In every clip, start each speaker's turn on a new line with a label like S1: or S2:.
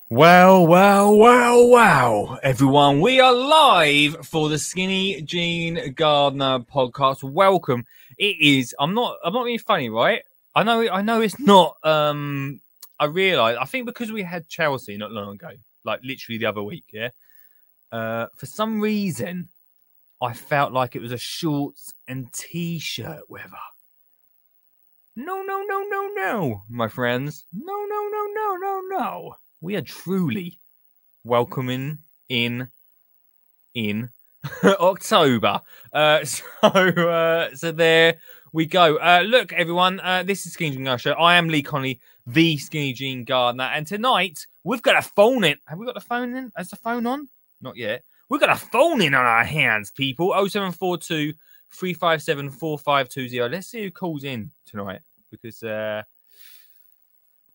S1: Well, everyone. We are live for the Skinny Jean Gardener podcast. Welcome. It is. I'm not being funny, right? I know it's not. I realise. I think because we had Chelsea not long ago, like literally the other week, yeah. For some reason, I felt like it was a shorts and t-shirt weather. No, my friends. No. We are truly welcoming in October. So there we go. Look, everyone, this is Skinny Jean Gardener Show. I am Lee Connolly, the Skinny Jean Gardener, and tonight we've got a phone in. Have we got the phone in? Is the phone on? Not yet. We've got a phone in on our hands, people. 0742 357 4520. Let's see who calls in tonight, because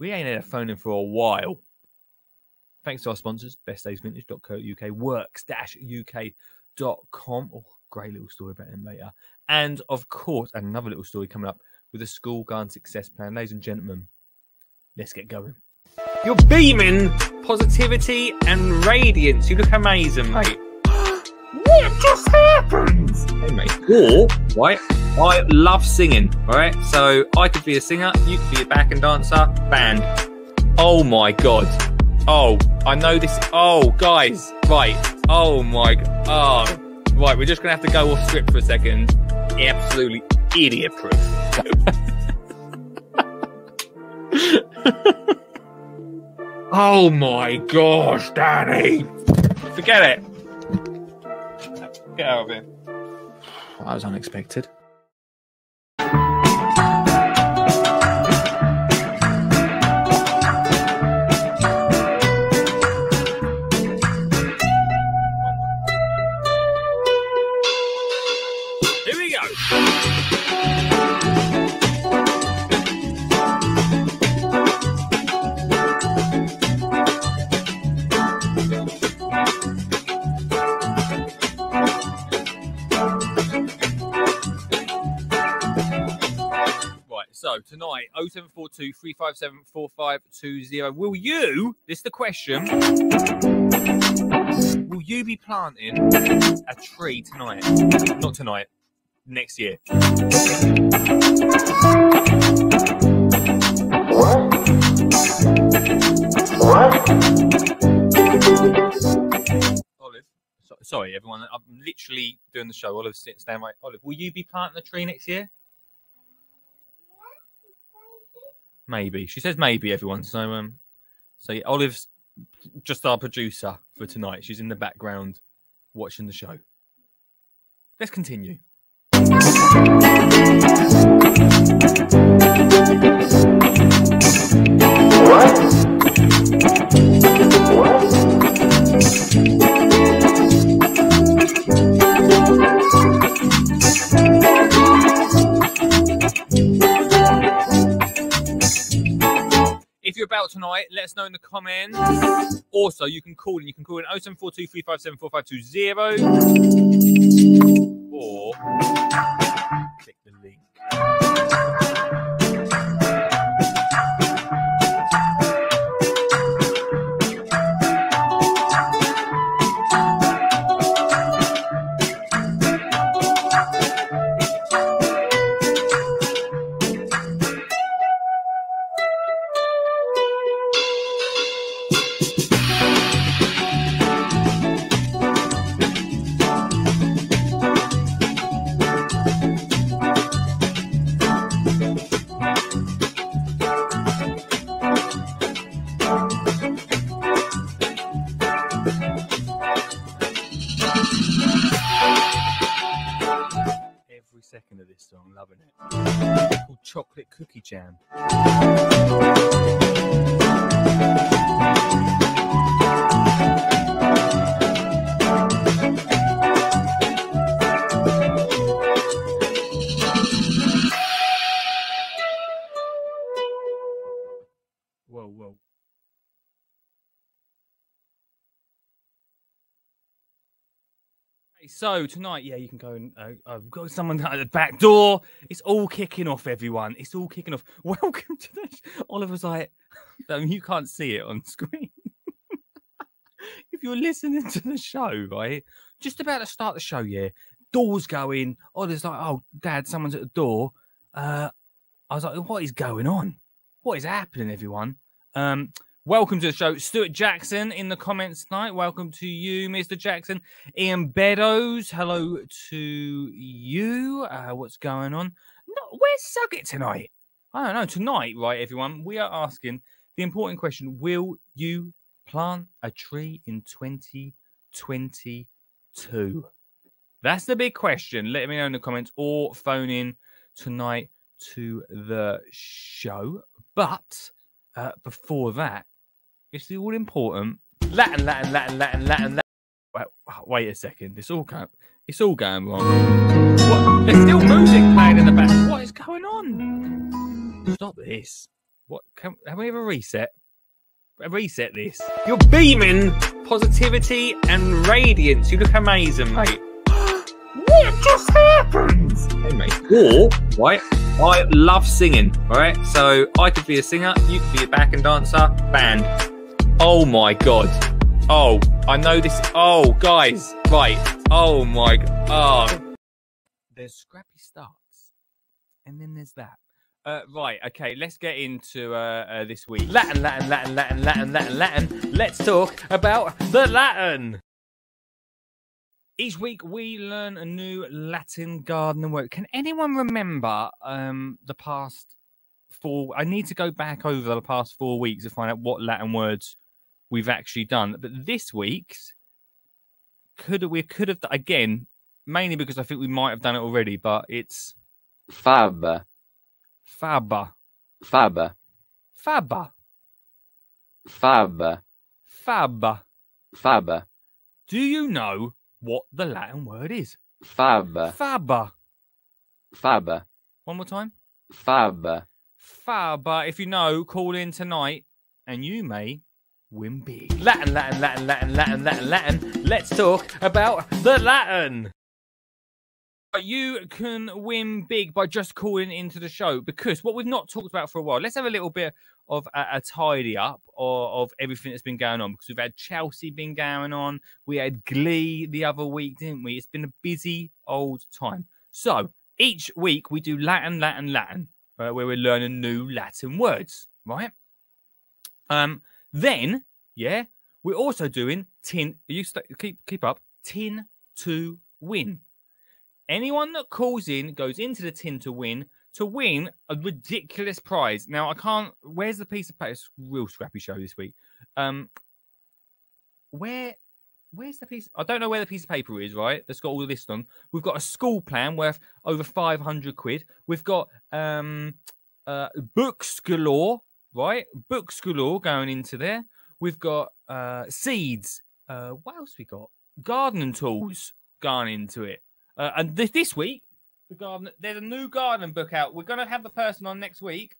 S1: we ain't had a phone in for a while. Thanks to our sponsors, bestdaysvintage.co.uk, works-uk.com. Oh, great little story about them later. And, of course, another little story coming up with a school garden success plan. Ladies and gentlemen, let's get going. You're beaming positivity and radiance. You look amazing, mate. What just happened? Hey, mate. Or, right, I love singing, all right? So I could be a singer, you could be a backing dancer, band. Oh, my God. Oh, I know this. Oh, guys. Right. Oh, my God. Oh, right. We're just going to have to go off script for a second. Absolutely idiot-proof. Oh, my gosh, Danny. Forget it. Get out of here. That was unexpected. So tonight, 0742 357 4520. Will you, this is the question, will you be planting a tree tonight? Not tonight, next year. Olive, sorry everyone, I'm literally doing the show. Olive, stand right. Olive, will you be planting a tree next year? Maybe. She says maybe, everyone. So yeah, Olive's just our producer for tonight. She's in the background watching the show. Let's continue. If you're about tonight, let us know in the comments. Also, you can call in. You can call in 0742 357 4520 or click the link. Second of this song, loving it. It's called Chocolate Cookie Jam. Whoa. So tonight, yeah, you can go and I've got someone at the back door. It's all kicking off, everyone. It's all kicking off. Welcome to this. Oliver's like, you can't see it on screen. if you're listening to the show, right, just about to start the show, yeah, doors going. Oh, there's like, oh, Dad, someone's at the door. I was like, what is going on? What is happening, everyone? Welcome to the show. Stuart Jackson in the comments tonight. Welcome to you, Mr. Jackson. Ian Beddoes, hello to you. What's going on? No, where's Sugget tonight? I don't know. Tonight, right, everyone, we are asking the important question: will you plant a tree in 2022? That's the big question. Let me know in the comments or phone in tonight to the show. But before that, it's the all important Latin. Wait a second. It's all going wrong. What? There's still music playing in the back. What is going on? Stop this. What? Can we have a reset? Reset this. You're beaming positivity and radiance. You look amazing, mate. What just happened? Hey, mate. Or, right, I love singing, right? So I could be a singer, you could be a backing dancer, band. Oh my God. Oh, I know this. Oh, guys. Right. Oh my God. Oh. There's scrappy starts. And then there's that. Right, okay, let's get into this week. Latin. Let's talk about the Latin. Each week we learn a new Latin garden word. Can anyone remember the past 4? I need to go back over the past 4 weeks to find out what Latin words we've actually done. But this week's we could have again, mainly because I think we might have done it already. But it's
S2: Faba.
S1: Faba.
S2: Faba.
S1: Faba.
S2: Faba.
S1: Faba.
S2: Faba.
S1: Do you know what the Latin word is?
S2: Faba.
S1: Faba.
S2: Faba.
S1: One more time.
S2: Faba.
S1: Faba. If you know, call in tonight and you may win big. Latin. Let's talk about the Latin. You can win big by just calling into the show, because what we've not talked about for a while, let's have a little bit of a tidy up of everything that's been going on, because we've had Chelsea been going on. We had Glee the other week, didn't we? It's been a busy old time. So each week we do Latin, where we're learning new Latin words, right? Then, yeah, we're also doing tin. Keep up. Tin to win. Anyone that calls in goes into the tin to win a ridiculous prize. Now, I can't... Where's the piece of paper? It's a real scrappy show this week. Where's the piece? I don't know where the piece of paper is, right? That's got all the list on. We've got a school plan worth over 500 quid. We've got books galore, right? Books galore going into there. We've got seeds. What else we got? Gardening tools going into it. And this week, there's a new garden book out. We're going to have the person on next week.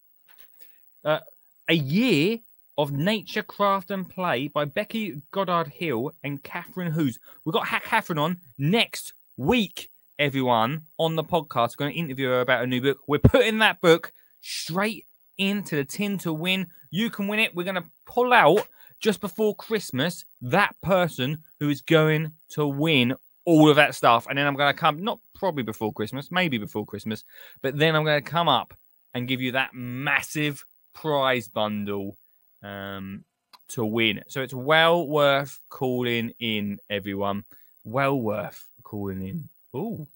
S1: A Year of Nature, Craft and Play by Becky Goddard Hill and Catherine Hoos. We've got Catherine on next week, everyone, on the podcast. We're going to interview her about a new book. We're putting that book straight into the tin to win. You can win it. We're going to pull out just before Christmas that person who is going to win all of that stuff. And then I'm going to come, not probably before Christmas, maybe before Christmas, but then I'm going to come up and give you that massive prize bundle to win. So it's well worth calling in, everyone. Well worth calling in. Oh,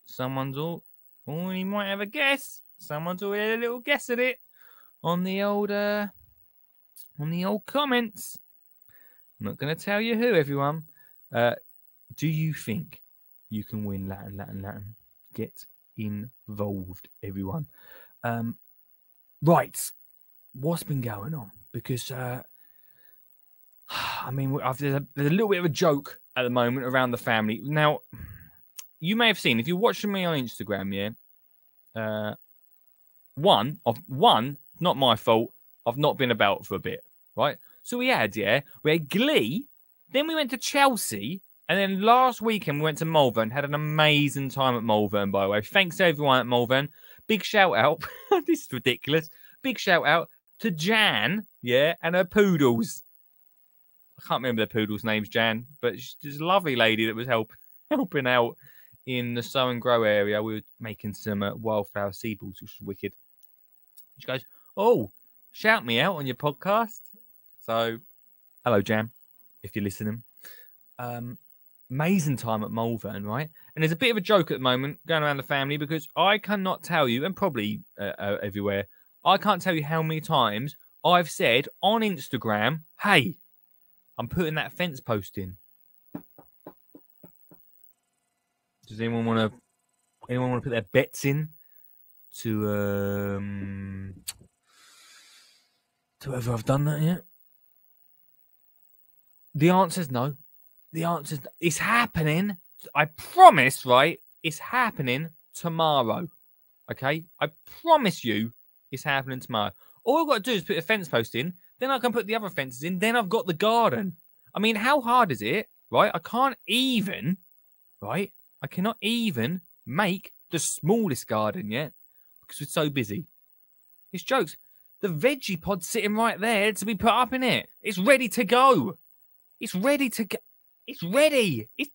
S1: someone's all... Oh, you might have a guess. Someone's already had a little guess at it on the old comments. I'm not going to tell you who, everyone. Do you think you can win Latin? Get involved, everyone. Right. What's been going on? Because, I mean, there's a little bit of a joke at the moment around the family. Now, you may have seen, if you're watching me on Instagram, yeah, one, not my fault, I've not been about for a bit, right? So we had Glee, then we went to Chelsea, and then last weekend we went to Malvern, had an amazing time at Malvern, by the way. Thanks to everyone at Malvern. Big shout out. This is ridiculous. Big shout out to Jan, yeah, and her poodles. I can't remember the poodle's name's Jan, but she's a lovely lady that was helping out in the sow and grow area. We were making some wildflower seed balls, which was wicked. She goes, "Oh, shout me out on your podcast." So, hello, Jan, if you're listening. Amazing time at Malvern, right? And there's a bit of a joke at the moment going around the family because I cannot tell you, and probably everywhere, I can't tell you how many times I've said on Instagram, "Hey, I'm putting that fence post in." Does anyone want to put their bets in to whether I've done that yet? The answer's no. The answer's it's happening. I promise, right? It's happening tomorrow. Okay? I promise you it's happening tomorrow. All I've got to do is put a fence post in, then I can put the other fences in, then I've got the garden. I mean, how hard is it? Right? I cannot even make the smallest garden yet because we're so busy. It's jokes. The veggie pod's sitting right there to be put up in it. It's ready to go. It's ready to go. It's ready. It's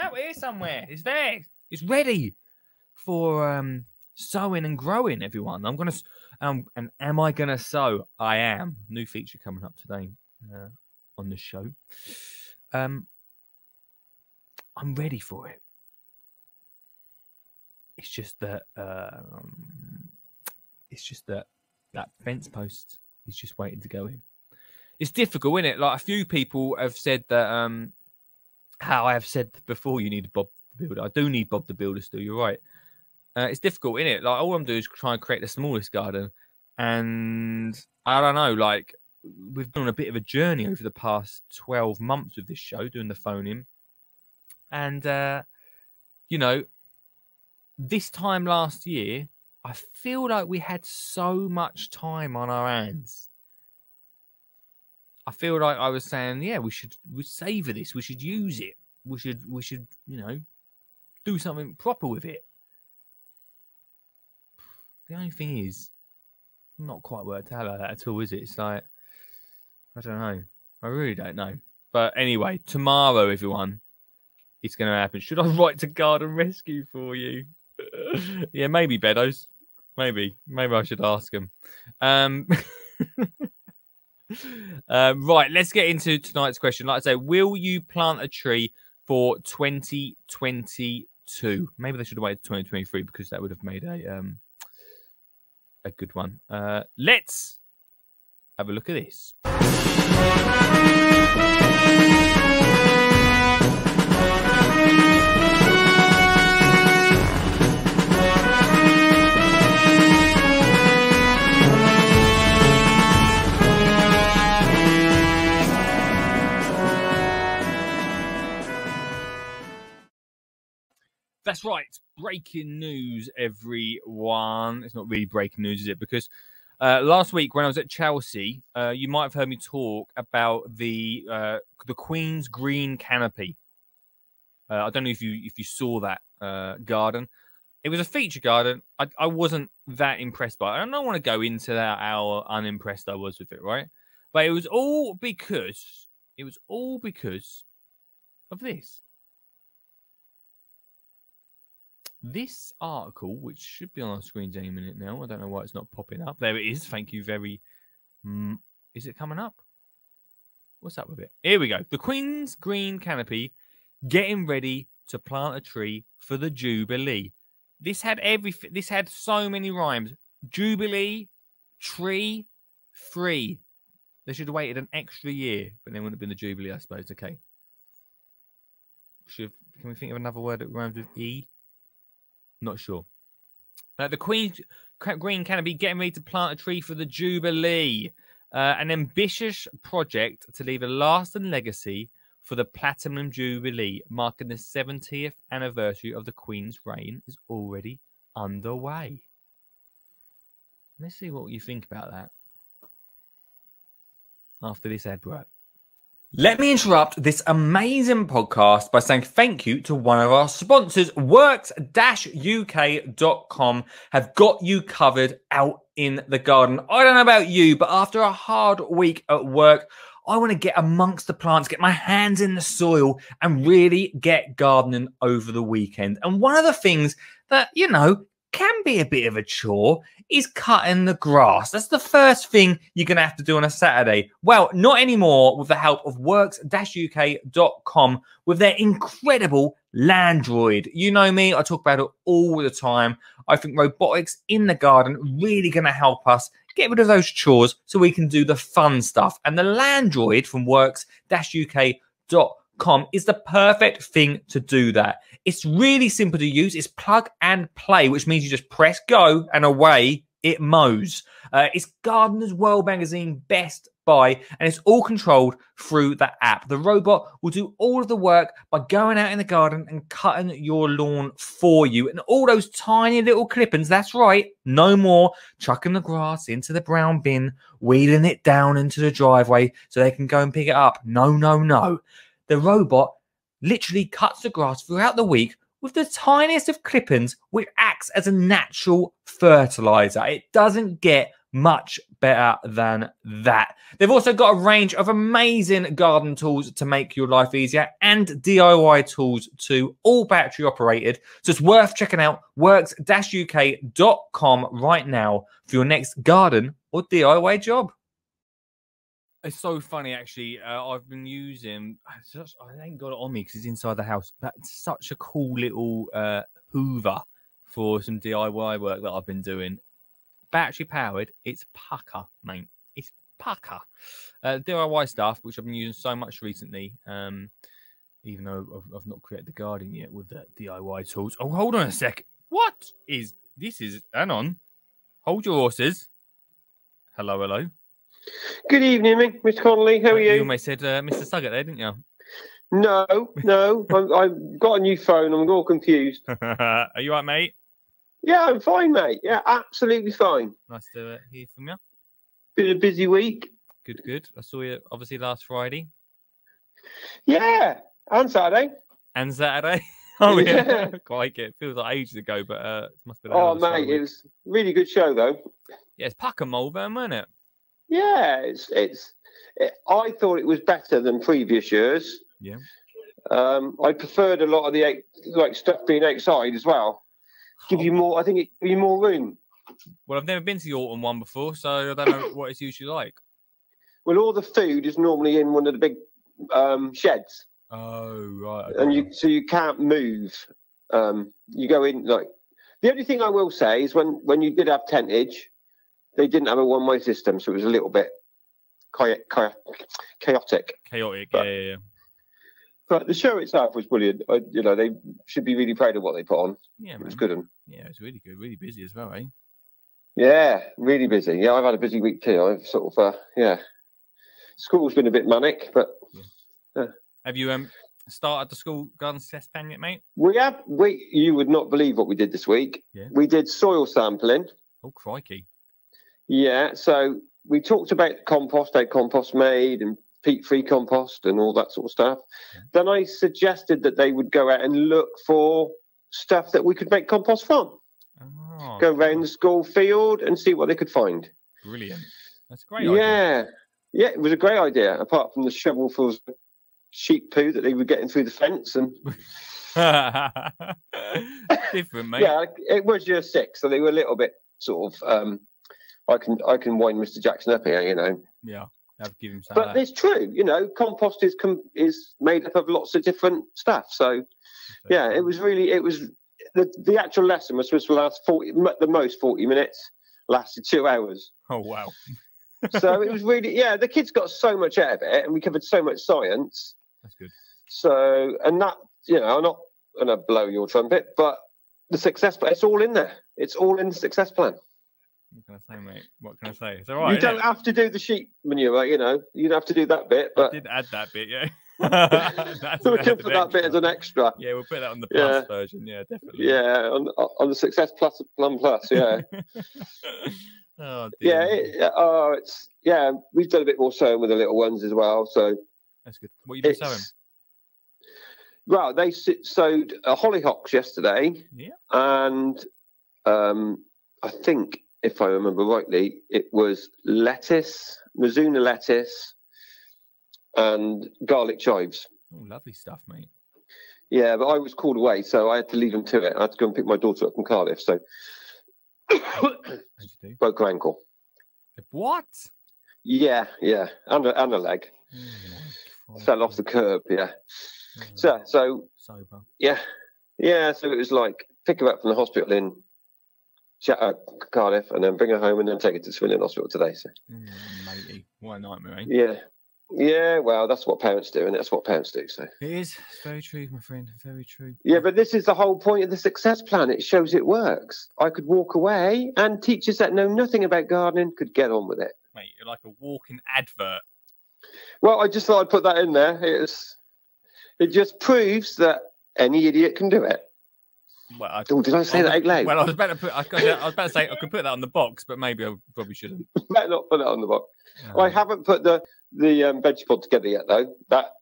S1: out here somewhere. It's there. It's ready for sowing and growing, everyone. I'm going to... and am I going to sow? I am. New feature coming up today on the show. I'm ready for it. It's just that that fence post is just waiting to go in. It's difficult, isn't it? Like a few people have said that how I have said before, you need Bob the Builder. I do need Bob the Builder still. You're right. It's difficult, isn't it? Like all I'm doing is try and create the smallest garden, and I don't know. Like we've been on a bit of a journey over the past 12 months with this show, doing the phone in, and you know, this time last year, I feel like we had so much time on our hands. I feel like I was saying, yeah, we savor this. We should use it. We should, you know, do something proper with it. The only thing is, not quite worked out like that at all, is it? It's like, I don't know. I really don't know. But anyway, tomorrow, everyone, it's going to happen. Should I write to Garden Rescue for you? Yeah, maybe, Beddoes. Maybe I should ask them. Right, let's get into tonight's question. Like I say, will you plant a tree for 2022? Maybe they should have waited 2023 because that would have made a good one. Let's have a look at this. That's right. Breaking news, everyone. It's not really breaking news, is it? Because last week when I was at Chelsea, you might have heard me talk about the Queen's Green Canopy. I don't know if you saw that garden. It was a feature garden. I wasn't that impressed by it. I don't want to go into that how unimpressed I was with it, right? But it was all because of this. This article, which should be on our screens any minute now. I don't know why it's not popping up. There it is. Thank you very... is it coming up? What's up with it? Here we go. The Queen's Green Canopy getting ready to plant a tree for the Jubilee. This had everything. This had so many rhymes. Jubilee, tree, free. They should have waited an extra year, but then wouldn't have been the Jubilee, I suppose. Okay. Can we think of another word that rhymes with E? Not sure. The Queen's Green Canopy getting ready to plant a tree for the Jubilee. An ambitious project to leave a lasting legacy for the Platinum Jubilee, marking the 70th anniversary of the Queen's reign, is already underway. Let's see what you think about that after this advert. Let me interrupt this amazing podcast by saying thank you to one of our sponsors. Works-UK.com have got you covered out in the garden. I don't know about you, but after a hard week at work, I want to get amongst the plants, get my hands in the soil and really get gardening over the weekend. And one of the things that, you know, can be a bit of a chore is cutting the grass. That's the first thing you're going to have to do on a Saturday. Well, not anymore with the help of works-uk.com with their incredible Landroid. You know me, I talk about it all the time. I think robotics in the garden really going to help us get rid of those chores so we can do the fun stuff. And the Landroid from works-uk.com is the perfect thing to do that. It's really simple to use. It's plug and play, which means you just press go and away it mows. It's Gardener's World Magazine Best Buy, and it's all controlled through the app. The robot will do all of the work by going out in the garden and cutting your lawn for you. And all those tiny little clippings, that's right, no more chucking the grass into the brown bin, wheeling it down into the driveway so they can go and pick it up. No, no, no. The robot literally cuts the grass throughout the week with the tiniest of clippings, which acts as a natural fertilizer. It doesn't get much better than that. They've also got a range of amazing garden tools to make your life easier and DIY tools too, all battery operated. So it's worth checking out works-uk.com right now for your next garden or DIY job. It's so funny, actually. I've been using, I ain't got it on me because it's inside the house. That's such a cool little Hoover for some DIY work that I've been doing. Battery powered, it's pucker, mate. It's pucker. DIY stuff, which I've been using so much recently, even though I've not created the garden yet with the DIY tools. Oh, hold on a sec. What is this? Hang on. Hold your horses. Hello, hello.
S3: Good evening, Mr. Connolly. How are you?
S1: You almost said Mr. Suggett there, didn't you?
S3: No. I've got a new phone. I'm all confused.
S1: Are you right, mate?
S3: Yeah, I'm fine, mate. Yeah, absolutely fine.
S1: Nice to hear from you.
S3: Been a busy week.
S1: Good, good. I saw you, obviously, last Friday.
S3: Yeah, and Saturday.
S1: And Saturday. Oh, yeah. Quite it. Feels like ages ago, but it must be.
S3: Oh, mate, it was a really good show, though.
S1: Yeah, it's Pucker Malvern, wasn't it?
S3: Yeah, I thought it was better than previous years.
S1: Yeah.
S3: I preferred a lot of the stuff being outside as well. Give you more. I think it give you more room.
S1: Well, I've never been to the autumn one before, so I don't know what it's usually like.
S3: Well, all the food is normally in one of the big sheds.
S1: Oh, right.
S3: Okay. And you can't move. You go in the only thing I will say is when you did have tentage, they didn't have a one-way system, so it was a little bit chaotic.
S1: Chaotic,
S3: but,
S1: yeah.
S3: But the show itself was brilliant. They should be really proud of what they put on.
S1: Yeah,
S3: it was good.
S1: Yeah, it was really good, really busy as well, eh?
S3: Yeah, really busy. Yeah, I've had a busy week too. I've sort of, school's been a bit manic, but.
S1: Yeah. Have you started the school garden success plan yet, mate?
S3: You would not believe what we did this week.
S1: Yeah.
S3: We did soil sampling.
S1: Oh, crikey.
S3: Yeah, so we talked about compost, how compost made and peat-free compost and all that sort of stuff. Yeah. Then I suggested that they would go out and look for stuff that we could make compost from.
S1: Oh,
S3: go around the school field and see what they could find.
S1: Brilliant. That's a great idea.
S3: Yeah, it was a great idea, apart from the shovelfuls of sheep poo that they were getting through the fence. And
S1: different, mate.
S3: Yeah, it was year 6, so they were a little bit sort of... I can wind Mr. Jackson up here,
S1: Yeah, I've given him some.
S3: But it's true, compost is made up of lots of different stuff. So, yeah, it was the actual lesson was supposed to last the most 40 minutes, lasted 2 hours.
S1: Oh wow!
S3: So it was really, the kids got so much out of it, and we covered so much science.
S1: That's good.
S3: So, and that, I'm not going to blow your trumpet, but the success plan, it's all in there. It's all in the success plan.
S1: What can I say, mate? What can I say? It's all right.
S3: You don't have to do the sheep manure, you don't have to do that bit. But
S1: I did add that bit, yeah.
S3: We can put that bit as an extra.
S1: Yeah, we'll put that on the plus version. Yeah, definitely.
S3: Yeah, on the Success Plus Plum Plus. Yeah.
S1: Oh dear.
S3: We've done a bit more sowing with the little ones as well. So
S1: that's good. What have you been sowing?
S3: Well, they sowed hollyhocks yesterday.
S1: Yeah.
S3: And I think, if I remember rightly, it was lettuce, Mizuna lettuce, and garlic chives.
S1: Oh, lovely stuff, mate.
S3: Yeah, but I was called away, so I had to leave them to it. I had to go and pick my daughter up from Cardiff, so
S1: As you do.
S3: broke her ankle.
S1: What?
S3: Yeah, and a leg.
S1: Oh, my
S3: Fell off the curb, yeah. So
S1: sober.
S3: yeah. So it was like pick her up from the hospital in Cardiff, and then bring her home, and then take her to civilian hospital today. So,
S1: matey, what a nightmare, eh?
S3: Yeah. Well, that's what parents do, and that's what parents do. So
S1: it is. It's very true, my friend. Very true.
S3: Yeah, but this is the whole point of the success plan. It shows it works. I could walk away, and teachers that know nothing about gardening could get on with it.
S1: Mate, you're like a walking advert.
S3: Well, I just thought I'd put that in there. It just proves that any idiot can do it.
S1: Well,
S3: did I say that out loud?
S1: Well, I was about to say I could put that on the box, but maybe I probably shouldn't.
S3: Better not put that on the box. I haven't put the veggie pod together yet, though. That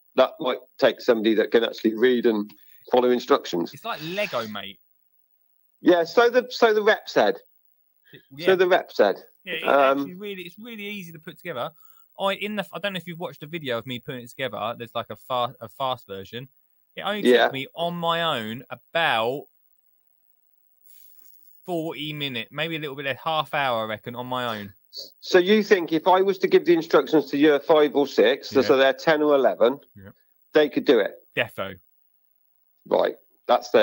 S3: might take somebody that can actually read and follow instructions.
S1: It's like Lego, mate.
S3: Yeah. So the rep said.
S1: Yeah.
S3: So the rep said.
S1: Yeah. It's really easy to put together. I don't know if you've watched a video of me putting it together. There's like a fast version. It only took me on my own about 40 minutes, maybe a little bit, half hour, I reckon, on my own.
S3: So you think if I was to give the instructions to year 5 or 6, so they're 10 or 11, they could do it?
S1: Defo.
S3: Right. That's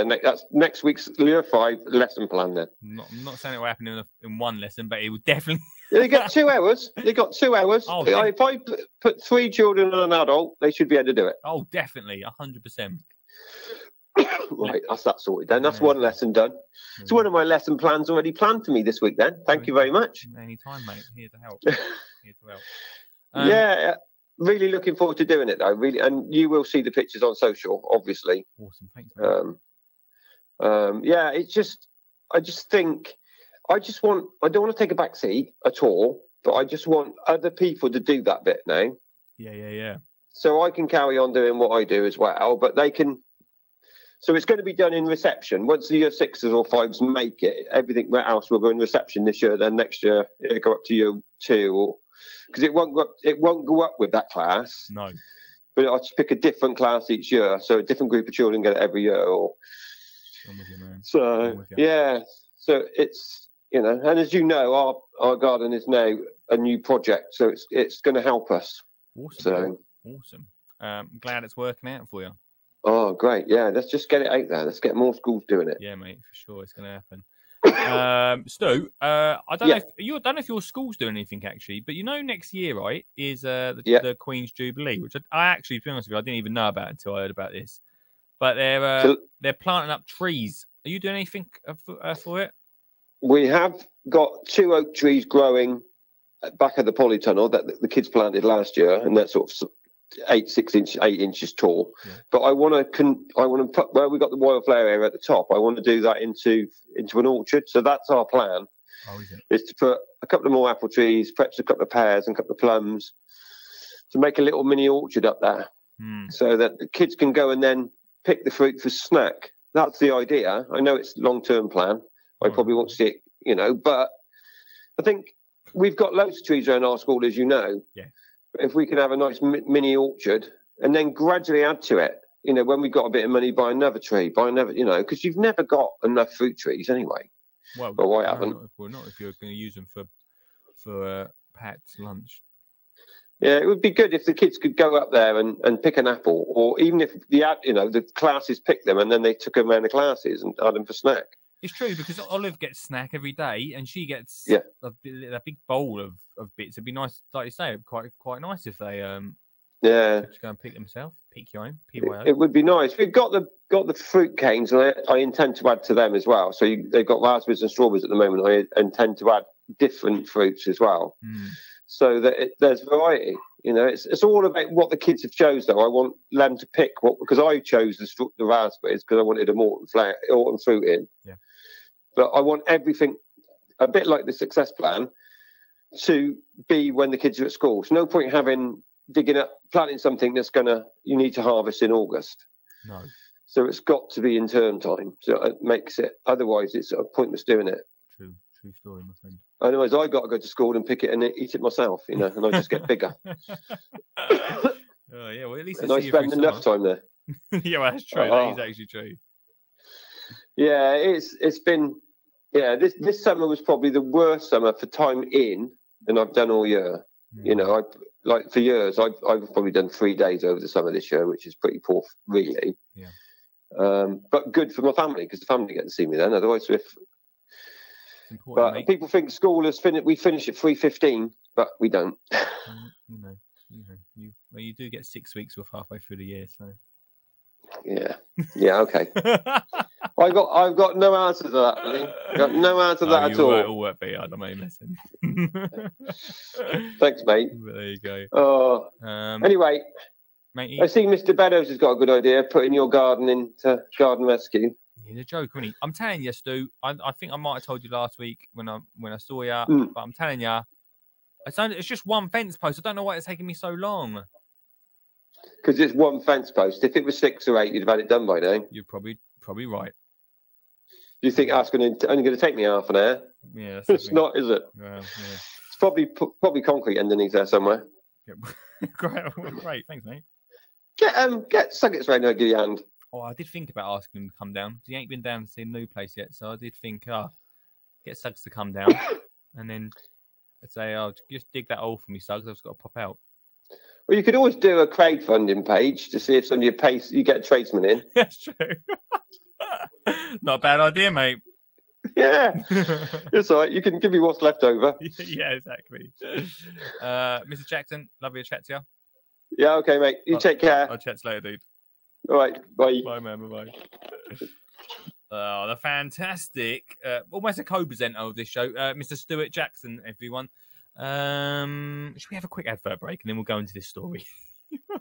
S3: next week's year 5 lesson plan then.
S1: I'm not saying it will happen in one lesson, but it will definitely.
S3: They got 2 hours. They got 2 hours.
S1: Oh,
S3: if I put 3 children and an adult, they should be able to do it.
S1: Oh, definitely. 100%.
S3: Right, that's that sorted then. That's one lesson done. So one of my lesson plans already planned for me this week then. Thank you very much.
S1: Anytime, mate. Here to help.
S3: Yeah, really looking forward to doing it though. Really, and you will see the pictures on social, obviously.
S1: Awesome, thanks.
S3: Yeah, it's just, I don't want to take a back seat at all, but I just want other people to do that bit now.
S1: Yeah.
S3: So I can carry on doing what I do as well, but they can. So it's going to be done in reception. Once the year 6s or 5s make it, everything else will go in reception this year. Then next year it'll go up to year 2, because it won't go up with that class.
S1: No.
S3: But I'll just pick a different class each year, so a different group of children get it every year.
S1: I'm with you, man.
S3: So yeah, so it's, you know, and as you know, our garden is now a new project, so it's going to help us.
S1: Awesome.
S3: So
S1: awesome. I'm glad it's working out for you.
S3: Oh, great. Yeah, let's just get it out there. Let's get more schools doing it.
S1: Yeah, mate, for sure. It's going to happen. Stu, I don't know if your school's doing anything, actually, but you know next year, right, is the Queen's Jubilee, which I actually, to be honest with you, I didn't even know about until I heard about this. But they're planting up trees. Are you doing anything for it?
S3: We have got 2 oak trees growing back at the polytunnel that the kids planted last year, and they're sort of 8 inches tall. Yeah. But I want to put where we got the wildflower area at the top. I want to do that into an orchard. So that's our plan.
S1: Oh, is it?
S3: Is to put a couple of more apple trees, perhaps a couple of pears and a couple of plums, to make a little mini orchard up there, so that the kids can go and then pick the fruit for snack. That's the idea. I know it's a long-term plan. I probably won't see it, you know, but I think we've got loads of trees around our school, as you know.
S1: Yeah.
S3: If we can have a nice mini orchard and then gradually add to it, you know, when we've got a bit of money, buy another tree, you know, because you've never got enough fruit trees anyway. Well, I haven't.
S1: Not if you're going to use them for Pat's lunch.
S3: Yeah, it would be good if the kids could go up there and pick an apple, or even if the classes pick them and then they took them around the classes and had them for snack.
S1: It's true, because Olive gets snack every day, and she gets a big bowl of bits. It'd be nice, like you say, quite nice if they just go and pick themselves. Pick your own.
S3: It would be nice. We've got the fruit canes, and I intend to add to them as well. So they've got raspberries and strawberries at the moment. I intend to add different fruits as well, so that there's variety. You know, it's all about what the kids have chose. Though I want them to pick because I chose the raspberries because I wanted a autumn fruit in.
S1: Yeah.
S3: But I want everything, a bit like the success plan, to be when the kids are at school. So no point planting something you need to harvest in August.
S1: No.
S3: So it's got to be in term time. So it makes it, otherwise it's pointless doing it.
S1: True story, my friend.
S3: Otherwise I've got to go to school and pick it and eat it myself, you know, and I just get bigger.
S1: Oh yeah, well at least
S3: and I spend enough time there.
S1: Yeah, well, that's true.
S3: Oh.
S1: That is actually true.
S3: Yeah, it's been. Yeah, this summer was probably the worst summer for time in than I've done all year. You know, I like for years I've probably done 3 days over the summer this year, which is pretty poor, really.
S1: Yeah.
S3: But good for my family because the family get to see me then. Otherwise, if
S1: important,
S3: but
S1: mate.
S3: people think school is we finish at 3:15, but we don't.
S1: You do get 6 weeks off halfway through the year, so.
S3: Yeah, okay. I've got no answer to that, buddy. Got no answer to that at all.
S1: It'll work for you. I'm only messing.
S3: Thanks, mate.
S1: But there you go.
S3: Oh, anyway,
S1: matey,
S3: I see Mr. Beddoes has got a good idea, putting your garden into garden rescue.
S1: he's a joke, isn't he? I'm telling you, Stu. I think I might have told you last week when I saw you, but I'm telling you, it's just one fence post. I don't know why it's taking me so long.
S3: Because it's one fence post. If it was 6 or 8, you'd have had it done by now.
S1: You're probably right.
S3: Do you think that's only going to take me half an hour?
S1: Yeah, that's
S3: it's not, is it?
S1: Well, yeah.
S3: It's probably concrete underneath there somewhere.
S1: Great, thanks, mate.
S3: Get Suggets round there, give you a hand.
S1: Oh, I did think about asking him to come down. He ain't been down to see a new place yet, so I did think, get Suggs to come down, and then I'd say, just dig that hole for me, Suggs. I've just got to pop out.
S3: Well, you could always do a crowdfunding page to see if somebody pays. You get a tradesman in.
S1: That's true. Not a bad idea, mate.
S3: Yeah, it's all right. You can give me what's left over.
S1: Yeah, exactly. Mr. Jackson, lovely to chat to you.
S3: Yeah, okay, mate. You take care.
S1: I'll chat to you later, dude.
S3: All right, bye.
S1: Bye, man. Bye. Oh, the fantastic, almost a co-presenter of this show, Mr. Stuart Jackson, everyone. Should we have a quick advert break and then we'll go into this story?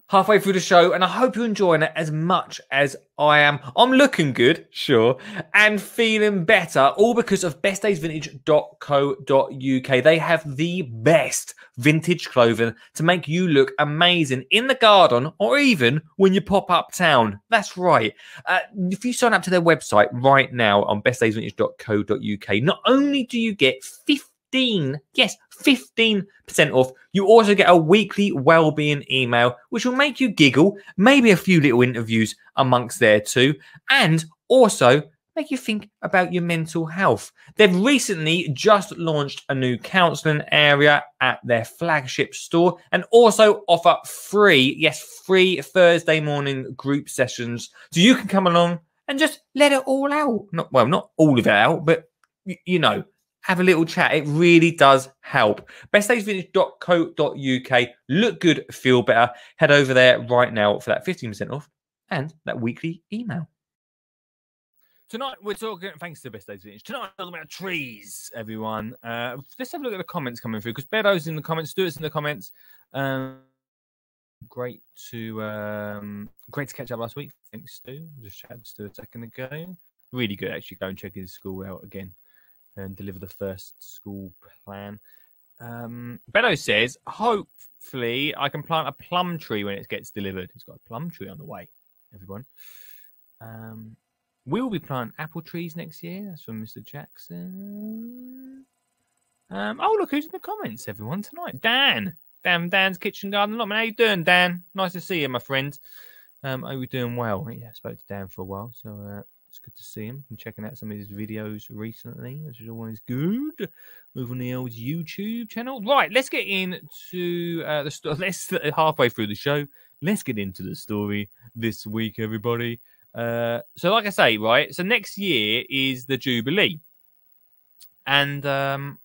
S1: Halfway through the show, and I hope you're enjoying it as much as I am. I'm looking good, sure, and feeling better, all because of bestdaysvintage.co.uk. They have the best vintage clothing to make you look amazing in the garden or even when you pop uptown. That's right. If you sign up to their website right now on bestdaysvintage.co.uk, not only do you get 15% off. You also get a weekly well-being email, which will make you giggle, maybe a few little interviews amongst there too, and also make you think about your mental health. They've recently just launched a new counselling area at their flagship store and also offer free Thursday morning group sessions. So you can come along and just let it all out. Not all of it out, but you know, have a little chat. It really does help. bestdaysvintage.co.uk. Look good, feel better. Head over there right now for that 15% off and that weekly email. Tonight we're talking, thanks to Best Days Vintage, tonight we're talking about trees, everyone. Let's have a look at the comments coming through, because Beddoes in the comments, Stuart's in the comments. Great to catch up last week. Thanks, Stu. Just chatted to Stu a second ago. Really good, actually. Go and check his school out again and deliver the first school plan. Beddoes says, hopefully I can plant a plum tree when it gets delivered. He's got a plum tree on the way, everyone. We'll be planting apple trees next year. That's from Mr. Jackson. Oh, look who's in the comments, everyone, tonight. Dan's Kitchen Garden Allotment. How you doing, Dan? Nice to see you, my friend. Are we doing well? Yeah, I spoke to Dan for a while, so it's good to see him. I'm checking out some of his videos recently, which is always good. Over on the old YouTube channel. Right, let's get into the story. Let's halfway through the show. Let's get into the story this week, everybody. So, like I say, right. So next year is the Jubilee, and the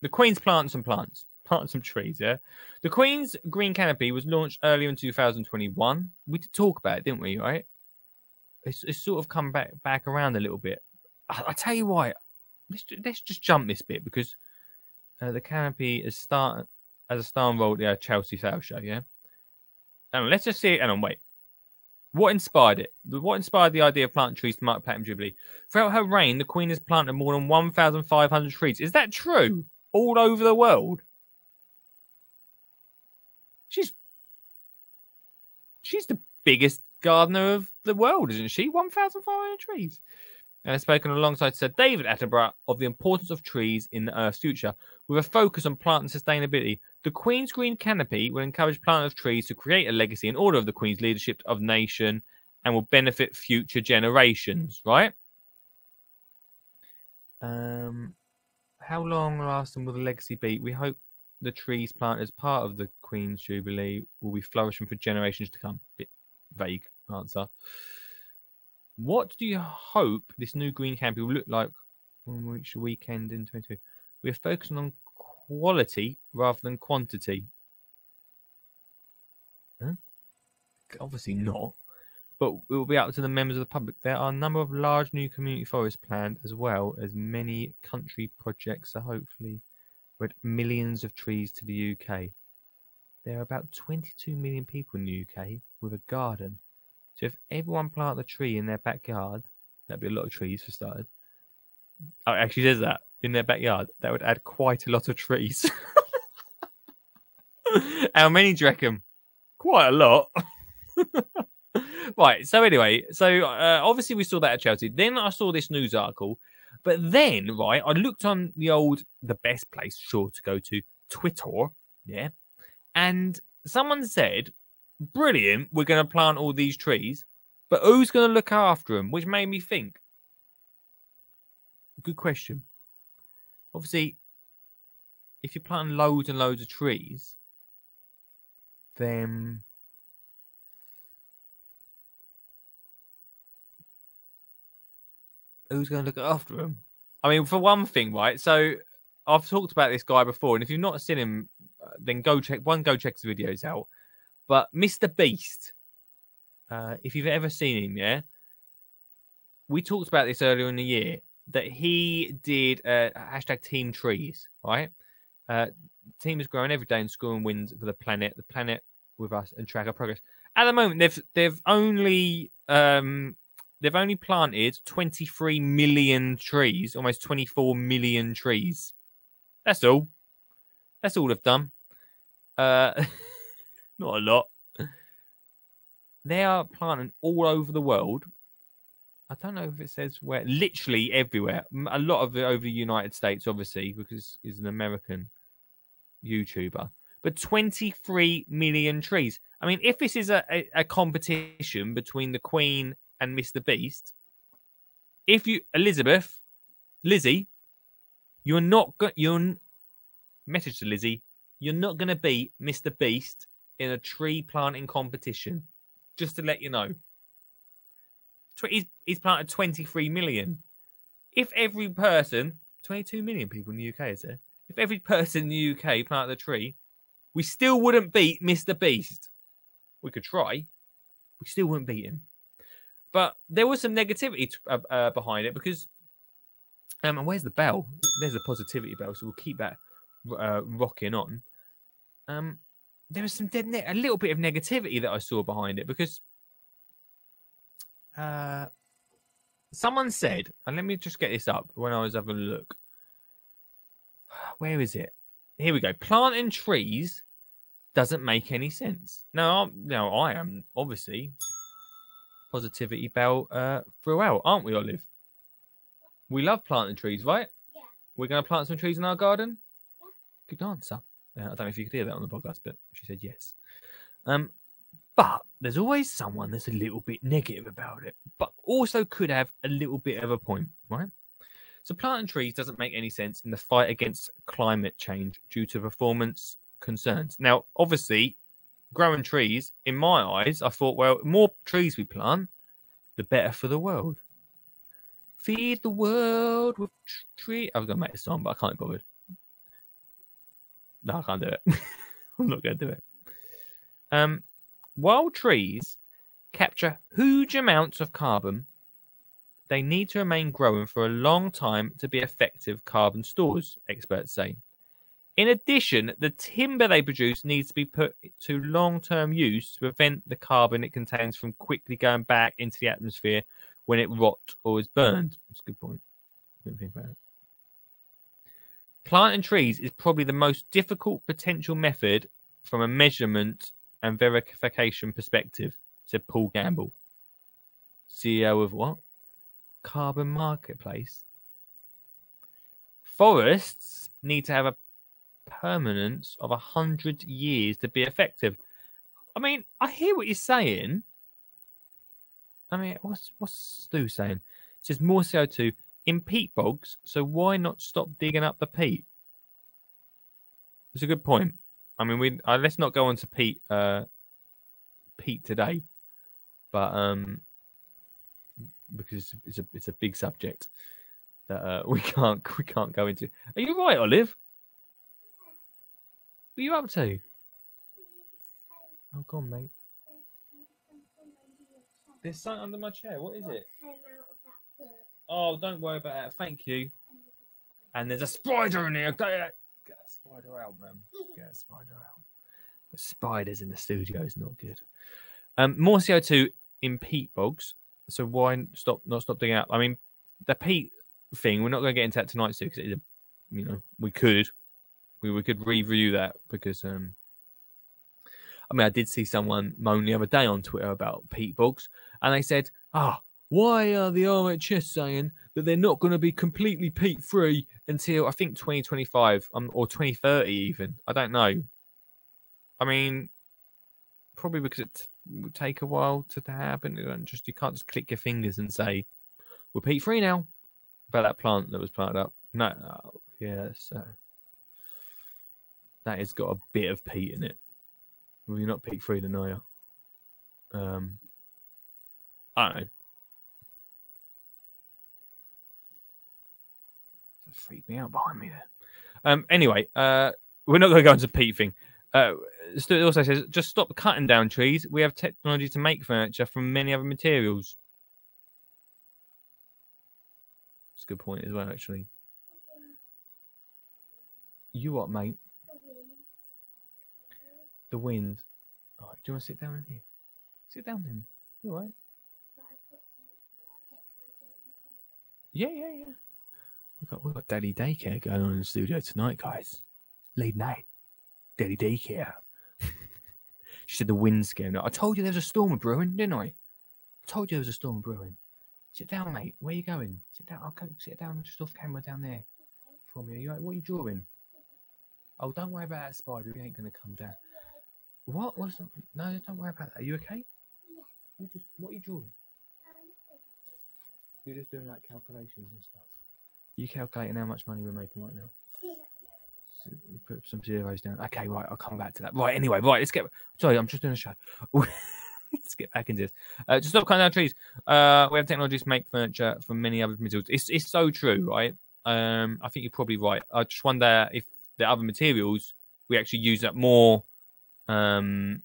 S1: Queen's planting some trees. Yeah, the Queen's Green Canopy was launched earlier in 2021. We did talk about it, didn't we? Right. It's sort of come back around a little bit. I tell you why. Let's just jump this bit because the canopy is starting as a star role at the Chelsea Sales Show. Yeah. And let's just see it. And wait. What inspired it? What inspired the idea of planting trees to mark Platinum Jubilee? Throughout her reign, the Queen has planted more than 1,500 trees. Is that true? All over the world? She's the biggest gardener of the world, isn't she? 1,500 trees. And has spoken alongside Sir David Attenborough of the importance of trees in the Earth's future, with a focus on plant and sustainability. The Queen's Green Canopy will encourage planters of trees to create a legacy in order of the Queen's leadership of nation and will benefit future generations, right? How long lasting will the legacy be? We hope the trees planted as part of the Queen's Jubilee will be flourishing for generations to come. Bit vague answer. What do you hope this new green canopy will look like when we reach the weekend in 2022? We're focusing on quality rather than quantity. Huh? Obviously not. But it will be up to the members of the public. There are a number of large new community forests planned, as well as many country projects are hopefully bred millions of trees to the UK. There are about 22 million people in the UK with a garden. So if everyone planted a tree in their backyard, that'd be a lot of trees for starters. Oh, it actually says that in their backyard. That would add quite a lot of trees. How many do you reckon? Quite a lot. Right, so anyway, obviously we saw that at Chelsea. Then I saw this news article, but then, right, I looked on the best place, sure, to go to, Twitter, yeah, and someone said, brilliant, we're going to plant all these trees, but who's going to look after them? Which made me think, good question. Obviously, if you're planting loads and loads of trees, then who's going to look after him? I mean, for one thing, right? So I've talked about this guy before, and if you've not seen him, then go check his videos out. But Mr. Beast, if you've ever seen him, yeah, we talked about this earlier in the year that he did hashtag Team Trees, right? Team is growing every day and scoring wins for the planet with us, and track our progress. At the moment, they've only planted 23 million trees, almost 24 million trees. That's all. That's all they've done. Not a lot. They are planting all over the world. I don't know if it says where. Literally everywhere. A lot of it over the United States, obviously, because he's an American YouTuber. But 23 million trees. I mean, if this is a competition between the Queen and Mr. Beast, if you, Lizzie, you're not message to Lizzie, you're not going to beat Mr. Beast in a tree planting competition. Just to let you know. He's planted 23 million. If every person, 22 million people in the UK, is there? If every person in the UK planted a tree, we still wouldn't beat Mr. Beast. We could try. We still wouldn't beat him. But there was some negativity behind it because, and where's the bell? There's a positivity bell, so we'll keep that rocking on. There was a little bit of negativity that I saw behind it because someone said, and let me just get this up when I was having a look. Where is it? Here we go. Planting trees doesn't make any sense. Now I am obviously positivity bell throughout, aren't we, Olive? We love planting trees, right? Yeah. We're going to plant some trees in our garden? Yeah. Good answer. I don't know if you could hear that on the podcast, but she said yes. But there's always someone that's a little bit negative about it, but also could have a little bit of a point, right? So planting trees doesn't make any sense in the fight against climate change due to performance concerns. Now, obviously, growing trees, in my eyes, I thought, well, more trees we plant, the better for the world. Feed the world with trees. I was going to make a song, but I can't be bothered. No, I can't do it. I'm not going to do it. While trees capture huge amounts of carbon, they need to remain growing for a long time to be effective carbon stores, experts say. In addition, the timber they produce needs to be put to long-term use to prevent the carbon it contains from quickly going back into the atmosphere when it rots or is burned. That's a good point. Didn't think about it. Planting trees is probably the most difficult potential method from a measurement and verification perspective, said Paul Gamble, CEO of what? Carbon Marketplace. Forests need to have a permanence of 100 years to be effective. I mean, I hear what you're saying. I mean, what's Stu saying? It says more CO2 in peat bogs, so why not stop digging up the peat? It's a good point. I mean, let's not go on to peat today, but because it's a big subject that we can't go into. Are you right, Olive? What are you up to? Oh, go on, mate. There's something under my chair. What is it? Oh, don't worry about that. Thank you. And there's a spider in here. Get that spider out, man. Get that spider out. The spiders in the studio is not good. More CO2 in peat bogs. So why not stop digging up? I mean, the peat thing. We're not going to get into that tonight, Stu, because we could review that because I mean, I did see someone moan the other day on Twitter about peat bogs, and they said, why are the RHS saying that they're not going to be completely peat free until I think 2025 or 2030 even? I don't know. I mean, probably because it would take a while to happen. You can't just click your fingers and say we're peat free now. About that plant that was planted up. No, yes, that has got a bit of peat in it. Well, you're not peat free, then are you? I don't know. It freaked me out behind me there. Anyway, we're not going to go into peat thing. Stuart also says, just stop cutting down trees. We have technology to make furniture from many other materials. That's a good point as well, actually. You what, mate? The wind. Oh, do you want to sit down in here? Sit down then. You all right? Yeah. We've got daddy daycare going on in the studio tonight, guys. Late night. Daddy daycare. She said the wind's scaring her. I told you there was a storm brewing, didn't I? I told you there was a storm brewing. Sit down, mate. Where are you going? Sit down. I'll go sit down just off camera down there for me. What are you drawing? Oh, don't worry about that spider. He ain't going to come down. What? No, don't worry about that. Are you okay? Yeah. What are you drawing? You're just doing like calculations and stuff. You calculating how much money we're making right now? So put some zeros down. Okay, right. I'll come back to that. Right. Anyway, right. Sorry, I'm just doing a show. Let's get back into this. Just stop cutting down trees. We have technology to make furniture from many other materials. It's so true, right? I think you're probably right. I just wonder if the other materials we actually use up more carbon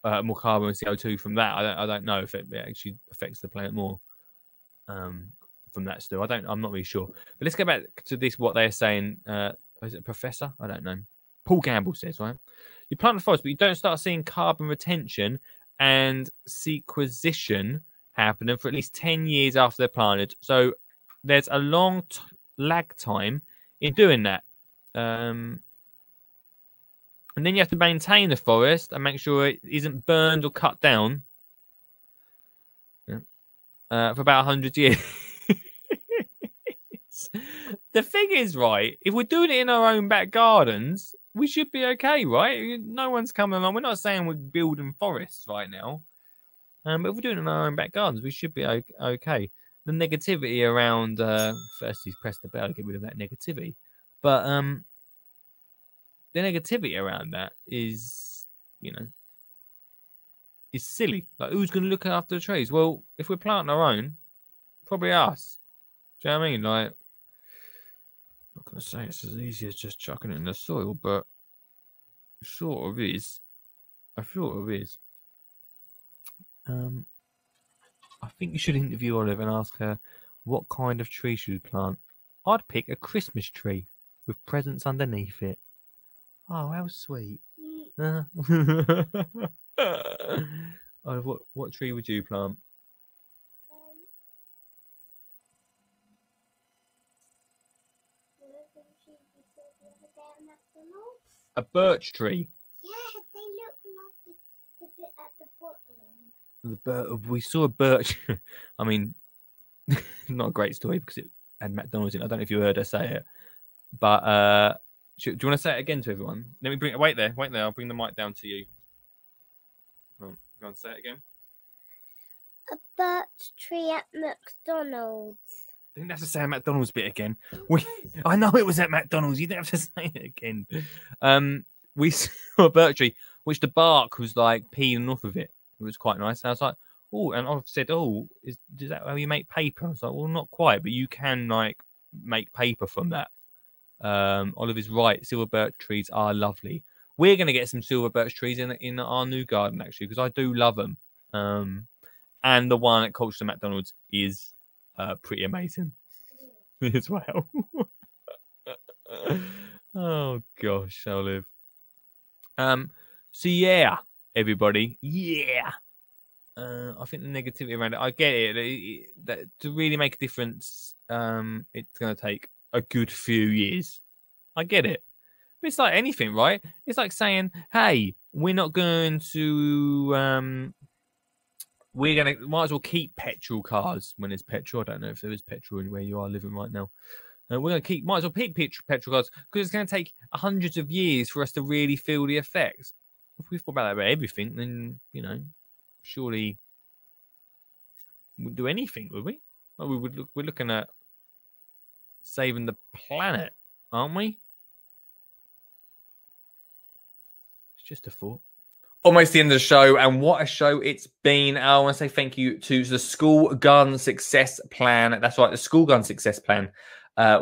S1: and CO2 from that. I don't know if it actually affects the planet more from that still. I'm not really sure. But let's get back to this. What they're saying. Is it a professor? I don't know. Paul Gamble says, right? You plant the forest, but you don't start seeing carbon retention and sequestration happening for at least 10 years after they're planted. So there's a long lag time in doing that. And then you have to maintain the forest and make sure it isn't burned or cut down for about 100 years. The thing is, right, if we're doing it in our own back gardens, we should be okay, right? No one's coming along. We're not saying we're building forests right now. But if we're doing it in our own back gardens, we should be okay. The negativity around, firstly, press the bell to get rid of that negativity. But the negativity around that is, is silly. Like, who's going to look after the trees? Well, if we're planting our own, probably us. Do you know what I mean? Like, I'm not going to say it's as easy as just chucking it in the soil, but it sort of is. I sort of is. I think you should interview Olive and ask her what kind of tree she would plant. I'd pick a Christmas tree with presents underneath it. Oh, how sweet. Olive, what tree would you plant? A birch tree.
S4: Yeah, they look like at the bottom.
S1: We saw a birch. I mean, not a great story because it had McDonald's in it. I don't know if you heard her say it, but Do you want to say it again to everyone? Let me bring it. Wait there. I'll bring the mic down to you. Go on, say it again.
S4: A birch tree at McDonald's.
S1: I didn't have to say a McDonald's bit again. I know it was at McDonald's. You didn't have to say it again. We saw a birch tree, which the bark was like peeling off of it. It was quite nice. And I was like, oh, and I've said, oh, is that how you make paper? I was like, well, not quite, but you can like make paper from that. Oliver's right. Silver birch trees are lovely. We're going to get some silver birch trees in our new garden, actually, because I do love them. And the one at Colchester McDonald's is pretty amazing as well. Oh, gosh, Olive. So, yeah, everybody. Yeah. I think the negativity around it, I get it. That to really make a difference, it's going to take a good few years. I get it. But it's like anything, right? It's like saying, hey, we're not going to... might as well keep petrol cars when there's petrol. I don't know if there is petrol in where you are living right now. We're going to might as well keep petrol cars because it's going to take hundreds of years for us to really feel the effects. If we thought about that about everything, then, you know, surely we'd do anything, would we? Well, we're looking at saving the planet, aren't we? It's just a thought. Almost the end of the show, and what a show it's been. I want to say thank you to the School Garden Success Plan. That's right, the School Garden Success Plan,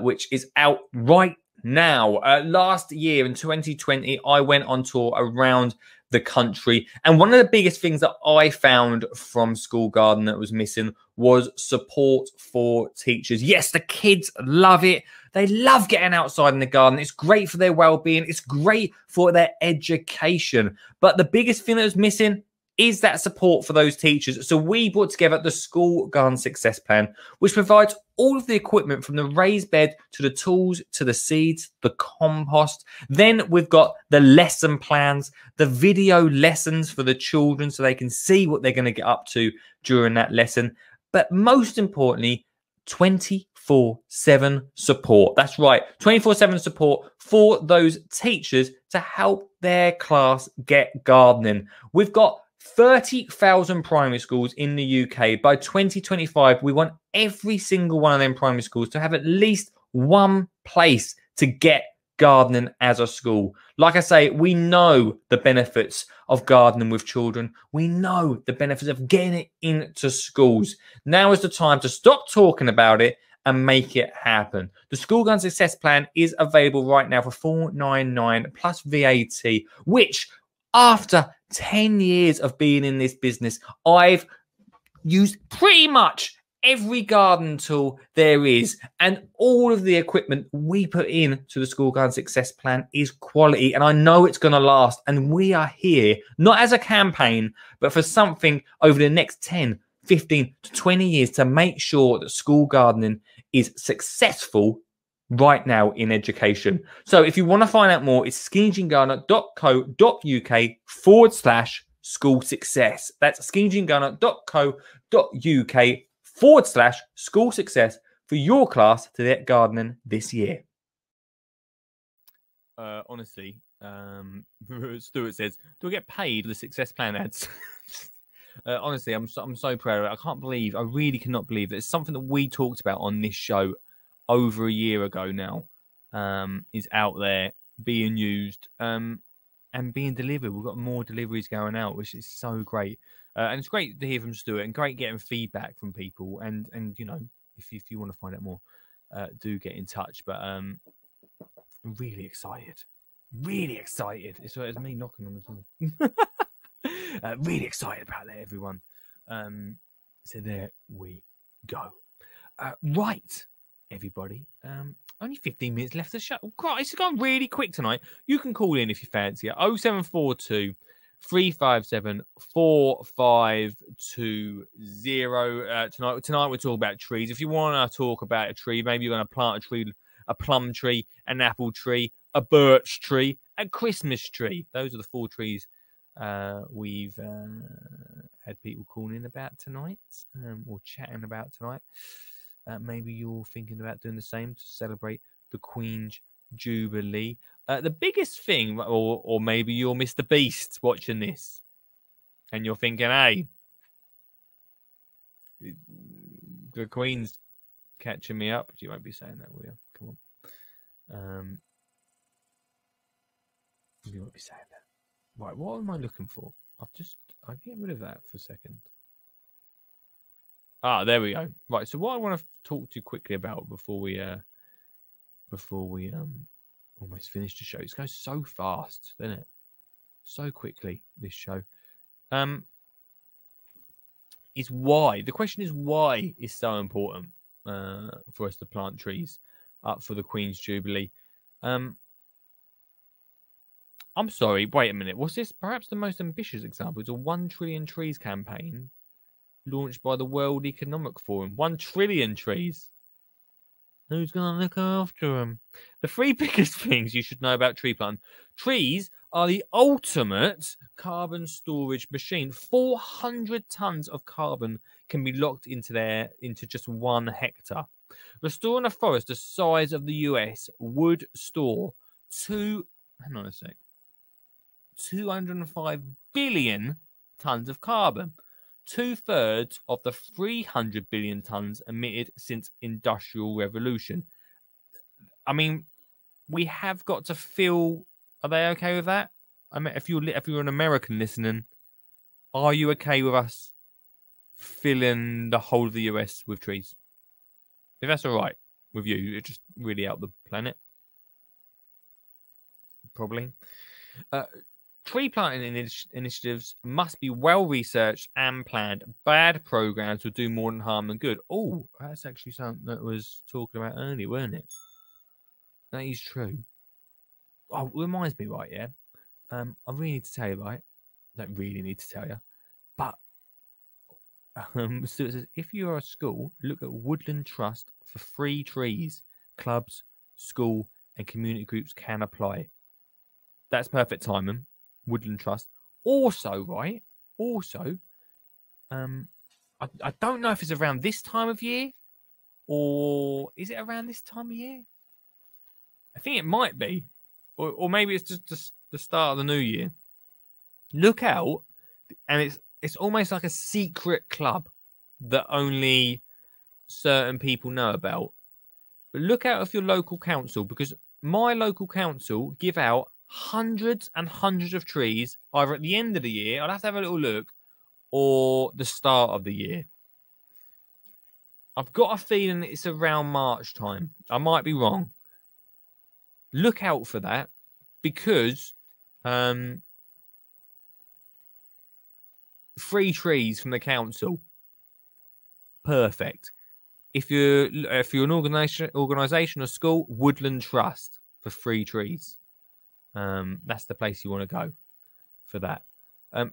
S1: which is out right now. Last year in 2020, I went on tour around the country, and one of the biggest things that I found from School Garden that was missing was support for teachers. Yes, the kids love it. They love getting outside in the garden. It's great for their well-being. It's great for their education. But the biggest thing that was missing is that support for those teachers. So we brought together the School Garden Success Plan, which provides all of the equipment from the raised bed to the tools, to the seeds, the compost. Then we've got the lesson plans, the video lessons for the children so they can see what they're going to get up to during that lesson. But most importantly, 24/7 support. That's right, 24/7 support for those teachers to help their class get gardening. We've got 30,000 primary schools in the UK. By 2025, we want every single one of them primary schools to have at least one place to get gardening as a school. Like I say, we know the benefits of gardening with children. We know the benefits of getting it into schools. Now is the time to stop talking about it and make it happen. The School Garden Success Plan is available right now for $499 plus VAT, which after 10 years of being in this business, I've used pretty much every garden tool there is, and all of the equipment we put in to the School Garden Success Plan is quality, and I know it's going to last. And we are here not as a campaign, but for something over the next 10, 15 to 20 years to make sure that school gardening is successful right now in education. So if you want to find out more, it's skinnygardener.co.uk/school success. That's skinnygardener.co.uk/school success for your class to get gardening this year. Honestly, Stuart says, do I get paid for the Success Plan ads? Honestly, I'm so proud of it. I really cannot believe that it's something that we talked about on this show over a year ago now, is out there being used and being delivered. We've got more deliveries going out, which is so great. And it's great to hear from Stuart and great getting feedback from people. And you know, if you want to find out more, do get in touch. But I'm really excited. Really excited. It's me knocking on the door. Really excited about that, everyone. So there we go. Right, everybody. Only 15 minutes left of the show. Christ, it's gone really quick tonight. You can call in if you fancy it. 0742 357 4520. Tonight we're talking about trees. If you want to talk about a tree, maybe you're going to plant a tree, a plum tree, an apple tree, a birch tree, a Christmas tree. Those are the 4 trees we've had people calling in about tonight, or chatting about tonight. Maybe you're thinking about doing the same to celebrate the Queen's Jubilee. The biggest thing, or maybe you're Mr. Beast watching this, and you're thinking, hey, the Queen's catching me up. You won't be saying that, will you? Come on. You won't be saying that. Right, what am I looking for? I'll get rid of that for a second. Ah, there we go. Right, so what I want to talk to you quickly about before we almost finish the show. It goes so fast, doesn't it? So quickly, this show. Is why. The question is why it's so important for us to plant trees up for the Queen's Jubilee. I'm sorry, wait a minute. Was this perhaps the most ambitious example? It's a 1 trillion trees campaign launched by the World Economic Forum. 1 trillion trees. Who's going to look after them? The 3 biggest things you should know about tree planting. Trees are the ultimate carbon storage machine. 400 tons of carbon can be locked into just 1 hectare. Restoring a forest the size of the US would store 205 billion tons of carbon. 2/3 of the 300 billion tons emitted since Industrial Revolution. I mean, we have got to feel. Are they okay with that? I mean, if you're an American listening, are you okay with us filling the whole of the US with trees? If that's all right with you, it just really out the planet. Probably. Tree planting initiatives must be well researched and planned. Bad programs will do more than harm than good. Oh, that's actually something that was talking about earlier, weren't it? That is true. Oh, it reminds me, right? Yeah. I really need to tell you, right? Don't really need to tell you, but so it says, if you are a school, look at Woodland Trust for free trees. Clubs, school, and community groups can apply. That's perfect timing. Woodland Trust. Also, right? Also, I don't know if it's around this time of year, or is it around this time of year? I think it might be, or maybe it's just the start of the new year. Look out, and it's almost like a secret club that only certain people know about. But look out of your local council, because my local council give out hundreds and hundreds of trees either at the end of the year, I'll have to have a little look, or the start of the year. I've got a feeling it's around March time. I might be wrong. Look out for that, because free trees from the council. Perfect. If you're an organisation or school, Woodland Trust for free trees. That's the place you want to go for that.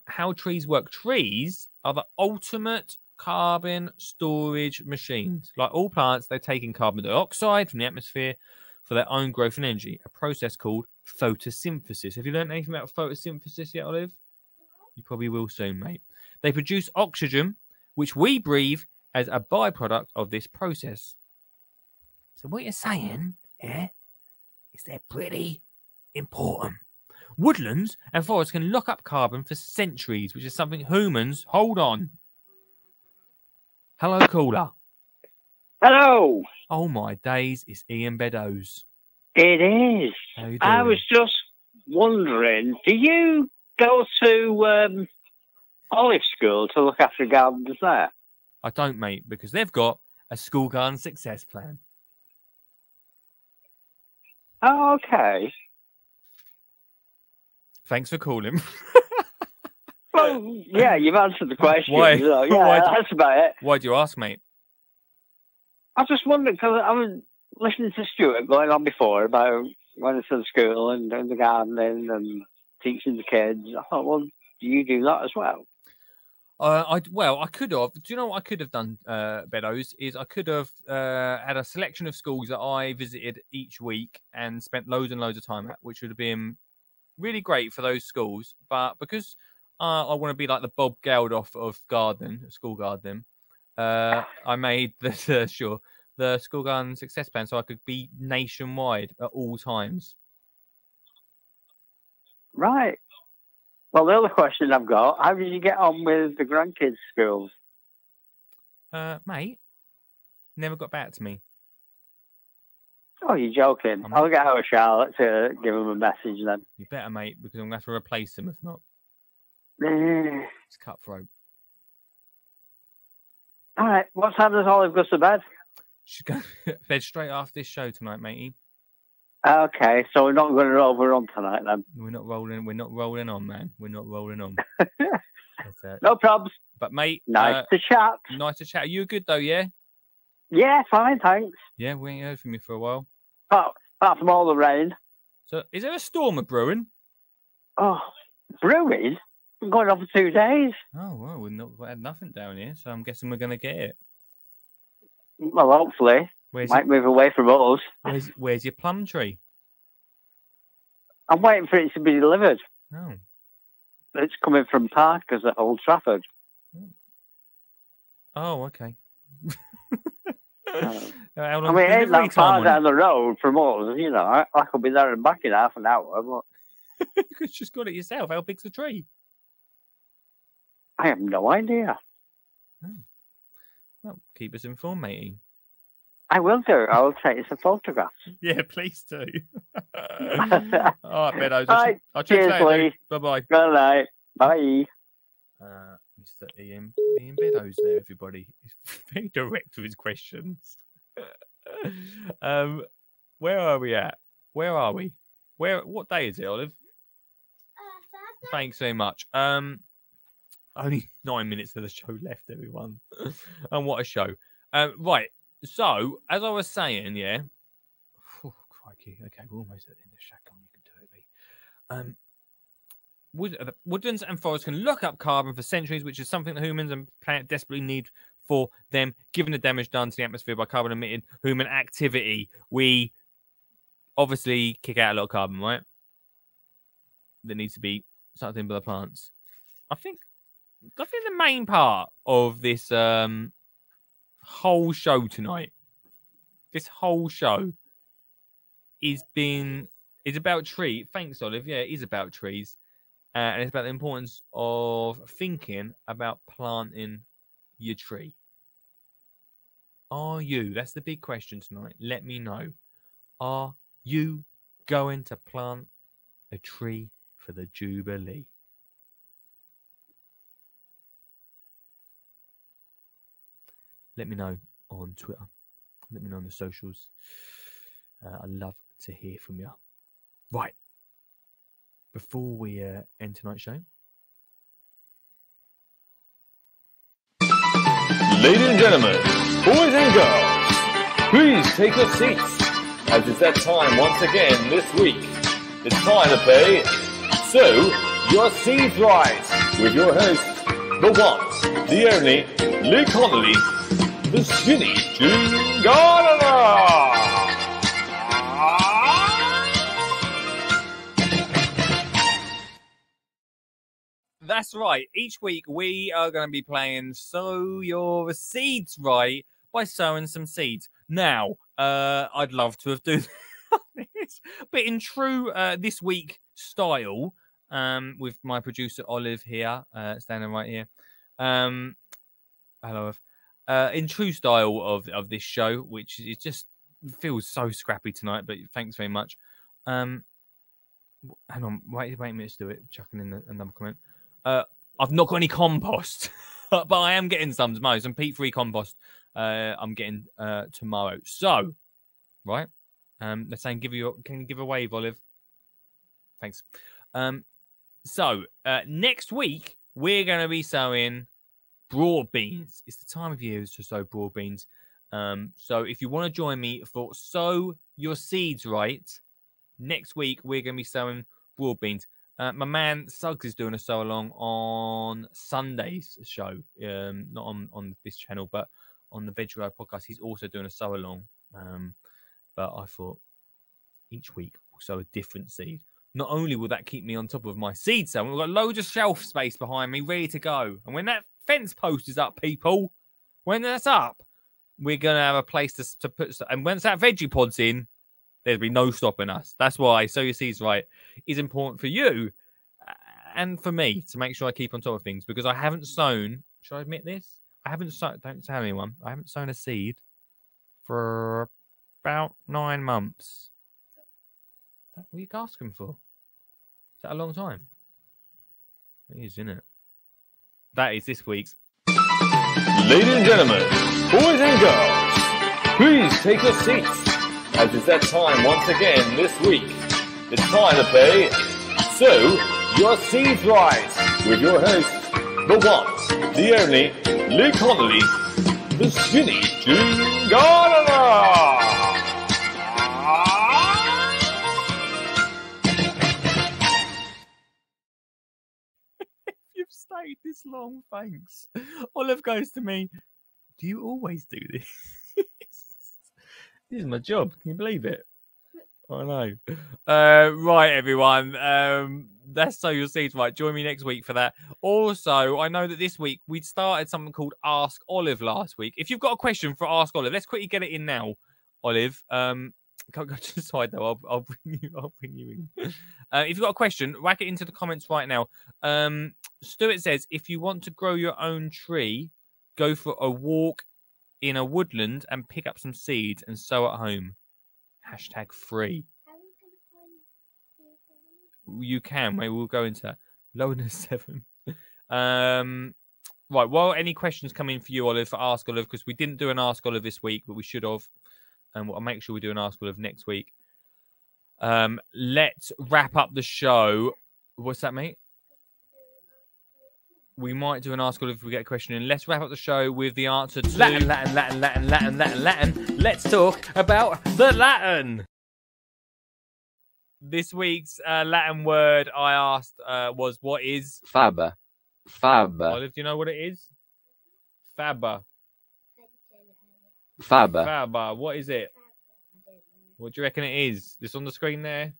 S1: How trees work. Trees are the ultimate carbon storage machines. Like all plants, they take in carbon dioxide from the atmosphere for their own growth and energy, a process called photosynthesis. Have you learned anything about photosynthesis yet, Olive? You probably will soon, mate. They produce oxygen, which we breathe as a byproduct of this process. So what you're saying, yeah, is they're pretty important. Woodlands and forests can lock up carbon for centuries, which is something humans hold on. Hello, caller.
S5: Hello.
S1: Oh my days, it's Ian Beddoes.
S5: It is.
S1: How you doing?
S5: I was just wondering, do you go to Olive School to look after gardens there?
S1: I don't, mate, because they've got a school garden success plan.
S5: Oh, okay.
S1: Thanks for calling.
S5: Well, yeah, you've answered the question.
S1: Why?
S5: So, yeah, that's about it.
S1: Why do you ask, mate?
S5: I just wondered, because I was listening to Stuart going on before about going to the school and doing the gardening and teaching the kids. I thought, well, do you do that as well?
S1: I could have. Do you know what I could have done, Beddoes? Is I could have had a selection of schools that I visited each week and spent loads and loads of time at, which would have been really great for those schools. But because I want to be like the Bob Geldof of school gardening, I made the school garden success plan so I could be nationwide at all times.
S5: Right. Well, the other question I've got, how did you get on with the grandkids' schools?
S1: Mate, never got back to me.
S5: Oh, you're joking. I'll get out of Charlotte to give them a message then.
S1: You better, mate, because I'm going to have to replace them if not.
S5: Eh.
S1: It's cutthroat.
S5: All right. What time does Olive go to bed?
S1: She's going to bed straight after this show tonight, matey.
S5: Okay, so we're not going to overrun tonight then.
S1: We're not rolling on, man. We're not rolling on.
S5: No probs.
S1: But mate,
S5: nice to chat.
S1: Nice to chat. Are you good though, yeah?
S5: Yeah, fine, thanks.
S1: Yeah, we ain't heard from you for a while.
S5: Apart from all the rain.
S1: So, is there a storm of brewing?
S5: Oh, brewing? I'm going on for 2 days.
S1: Oh, well, we've not had nothing down here, so I'm guessing we're going to get it.
S5: Well, hopefully. Might move away from us.
S1: Where's your plum tree?
S5: I'm waiting for it to be delivered.
S1: Oh.
S5: It's coming from Parkers at Old Trafford.
S1: Oh, okay.
S5: I mean, it ain't that far down the road from us, you know. I could be there and back in half an hour, but...
S1: You could have just got it yourself. How big's the tree?
S5: I have no idea.
S1: Oh. Well, keep us informed, matey.
S5: I will do. I will take some photographs.
S1: Yeah, please do. All right, Meadows. I'll check
S5: cheers, Lee.
S1: Bye-bye.
S5: Good night. Bye.
S1: Mr. Ian Meadows there, everybody. He's very direct with his questions. Where are we at? Where are we? What day is it, Olive?
S4: Thursday.
S1: Thanks very much. Only 9 minutes of the show left, everyone. And what a show. Right. So, as I was saying, yeah. Oh, crikey. Okay, we're almost at the end of Shacon. You can do it, Lee. Woodlands and forests can lock up carbon for centuries, which is something that humans and planet desperately need for them, given the damage done to the atmosphere by carbon emitted human activity. We obviously kick out a lot of carbon, right? That needs to be sucked in by the plants. I think the main part of this whole show tonight, this whole show is about trees. Thanks, Olive. Yeah, it is about trees. And it's about the importance of thinking about planting your tree. Are you? That's the big question tonight. Let me know. Are you going to plant a tree for the Jubilee? Let me know on Twitter. Let me know on the socials. I'd love to hear from you. Right. Before we end tonight's show.
S6: Ladies and gentlemen, boys and girls, please take your seats, as it's that time once again this week. It's time to play So Your Seeds Right with your host, the one, the only, Lee Connolly, the Skinny Jean Gardener.
S1: That's right. Each week we are going to be playing Sow Your Seeds Right by sowing some seeds. Now, I'd love to have done this, but in true this week style, with my producer Olive here, standing right here. Hello, Olive. In true style of this show, which is just feels so scrappy tonight, but thanks very much. Hang on, wait a minute to do it. Chucking in another comment. I've not got any compost, but I am getting some tomorrow. Some peat-free compost I'm getting tomorrow. So, right, they're saying can you give a wave, Olive? Thanks. So next week we're going to be sowing broad beans. It's the time of year to sow broad beans. So if you want to join me for Sow Your Seeds Right, next week we're going to be sowing broad beans. My man Suggs is doing a sew along on Sunday's show, not on this channel, but on the Veg Row podcast. He's also doing a sew along. But I thought each week we'll sow a different seed. Not only will that keep me on top of my seed sale, we've got loads of shelf space behind me ready to go. And when that fence post is up, people, when that's up, we're going to have a place to put. And once that veggie pod's in, there'll be no stopping us. That's why Sow Your Seeds Right is important for you and for me to make sure I keep on top of things because I haven't sown. Should I admit this? I haven't sown. Don't tell anyone. I haven't sown a seed for about 9 months. What are you asking for? Is that a long time? It is, isn't it? That is this week's.
S6: Ladies and gentlemen, boys and girls, please take your seats, as it's that time once again this week. It's time to pay So Your Seeds Right with your host, the one, the only, Lee Connolly, the Skinny Jean Gardener.
S1: You've stayed this long, thanks. Olive goes to me, do you always do this? This is my job. Can you believe it? I know. Right, everyone. That's So Your Seeds Right. Join me next week for that. Also, I know that this week we started something called Ask Olive last week. If you've got a question for Ask Olive, let's quickly get it in now, Olive. Can't go to the side though. I'll bring you in. If you've got a question, whack it into the comments right now. Stuart says, if you want to grow your own tree, go for a walk in a woodland and pick up some seeds and sow at home. #free. You can. Maybe we'll go into that. Lower than 7. Right. Well, any questions come in for you, Olive, for Ask Olive? Because we didn't do an Ask Olive this week, but we should have. And I'll make sure we do an Ask Olive next week. Let's wrap up the show. What's that, mate? We might do an Ask Olive if we get a question in. Let's wrap up the show with the answer to Latin. Let's talk about the Latin. This week's Latin word I asked was, what is?
S2: Fab.
S1: Olive, do you know what it is? Faba.
S2: Fab.
S1: Faba. What is it? What do you reckon it is? This on the screen there?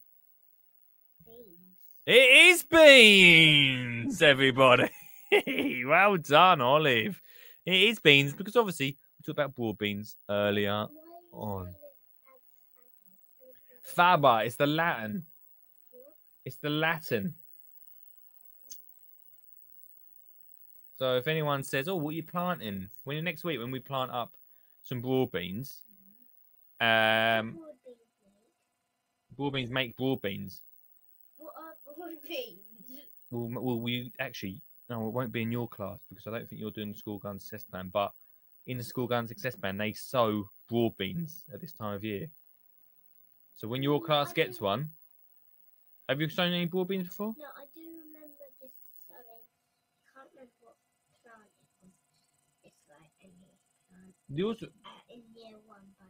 S1: It is beans, everybody. Well done, Olive. It is beans because obviously we talked about broad beans earlier on. Faba, it's the Latin. It's the Latin. So if anyone says, oh, what are you planting? When next week when we plant up some broad beans, broad beans make broad beans.
S4: What are broad beans?
S1: Well, we actually, no, it won't be in your class because I don't think you're doing the school garden success plan. But in the school garden success plan, they sow broad beans at this time of year. So when your class gets one, have you sown any broad beans before?
S4: No, I do remember this sowing. I can't remember what plant it was. It's like a new plant. In year 1 by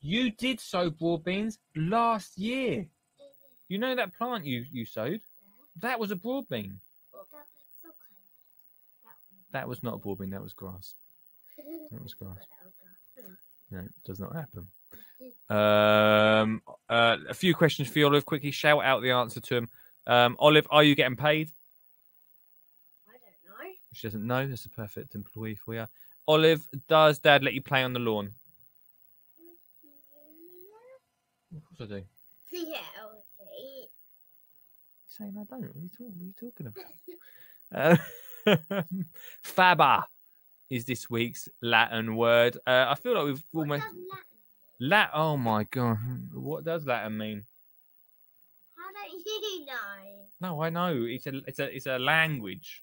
S1: You did sow broad beans last year. You know that plant you sowed? That was a broad bean.
S4: What about that soccer?
S1: That was not a broad bean. That was grass. That was grass. No, it does not happen. A few questions for you, Olive. Quickly shout out the answer to them. Olive, are you getting paid?
S4: I don't know.
S1: She doesn't know. That's a perfect employee for you. Olive, does Dad let you play on the lawn? Of course I do.
S4: Yeah, I'll see.
S1: Saying I don't. What are you talking about? Faba is this week's Latin word. I feel like we've almost. Oh my god! What does Latin mean?
S4: How don't you know?
S1: No, I know. It's a language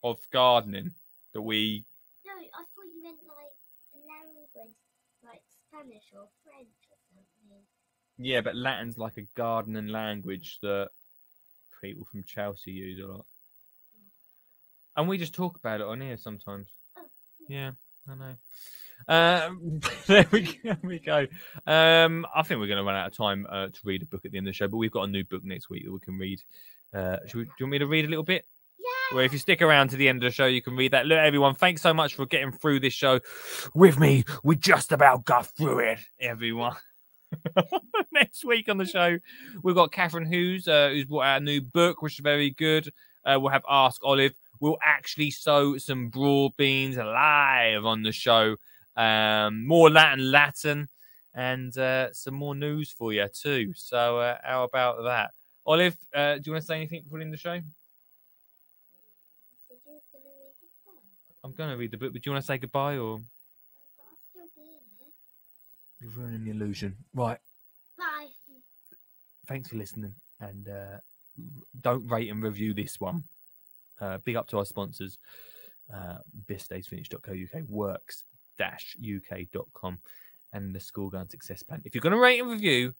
S1: of gardening that we.
S4: No, I thought you meant like a language, like Spanish or French or something.
S1: Yeah, but Latin's like a gardening language that people from Chelsea use a lot, and we just talk about it on here sometimes.
S4: Oh.
S1: Yeah, I know. There we go. I think we're going to run out of time to read a book at the end of the show, but we've got a new book next week that we can read. Do you want me to read a little bit?
S4: Yeah.
S1: Well, if you stick around to the end of the show, you can read that. Look, everyone, thanks so much for getting through this show with me. We just about got through it, everyone. Next week on the show, we've got Catherine who's brought out a new book, which is very good. We'll have Ask Olive. We'll actually sow some broad beans live on the show. More Latin, and some more news for you too. So how about that? Olive, do you want to say anything before in the show?
S4: So you're gonna read it down?
S1: I'm going to read the book, but do you want to say goodbye or
S4: But I'll still be in it.
S1: you're ruining the illusion? Right.
S4: Bye.
S1: Thanks for listening, and don't rate and review this one. Big up to our sponsors, bestdaysfinish.co.uk, works-uk.com, and the School Gun Success Plan. If you're going to rate and review,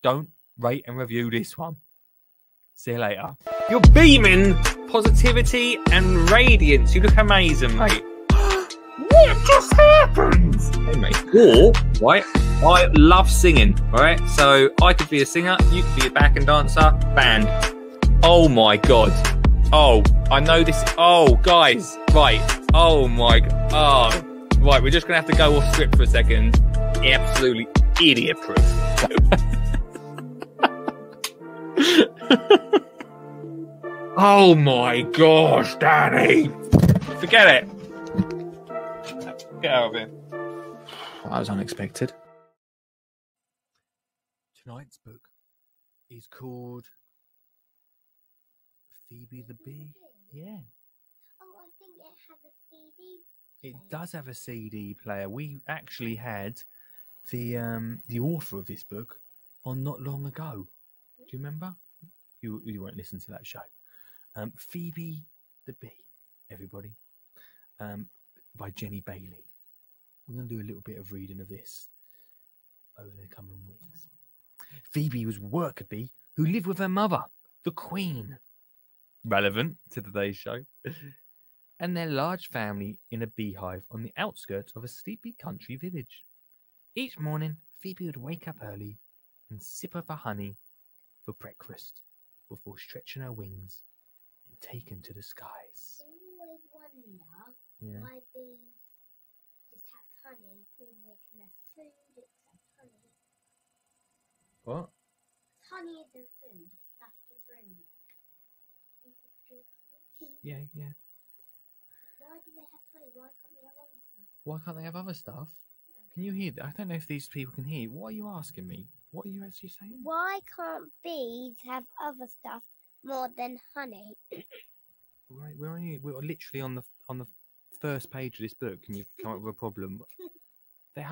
S1: don't rate and review this one. See you later. You're beaming positivity and radiance. You look amazing, mate. What just happened? Hey, mate. Or, right, I love singing, right? So I could be a singer, you could be a backing dancer, band. Oh my God. Oh, I know this. Oh, guys. Right. Oh my God. Oh, right. We're just going to have to go off script for a second. Absolutely idiot proof. Oh my gosh, Danny. Forget it. Get out of here. That was unexpected. Tonight's book is called Phoebe the Bee. Yeah.
S4: Oh, I think it has a CD.
S1: It does have a CD player. We actually had the author of this book on not long ago. Do you remember? You weren't listening to that show. Phoebe the Bee, everybody, by Jenny Bailey. We're going to do a little bit of reading of this over the coming weeks. Phoebe was a worker bee who lived with her mother, the Queen. Relevant to today's show. And their large family in a beehive on the outskirts of a sleepy country village. Each morning, Phoebe would wake up early and sip of her honey for breakfast before stretching her wings and taken to the skies.
S4: I always wonder why bees just have honey when they can have food except honey.
S1: What?
S4: Honey isn't food, it's stuff to drink.
S1: Yeah.
S4: Why do they have honey? Why can't they have other stuff?
S1: Why can't they have other stuff? Can you hear that? I don't know if these people can hear. What are you asking me? What are you actually saying?
S4: Why can't bees have other stuff more than honey?
S1: Right, we're literally on the first page of this book, and you've come up with a problem. They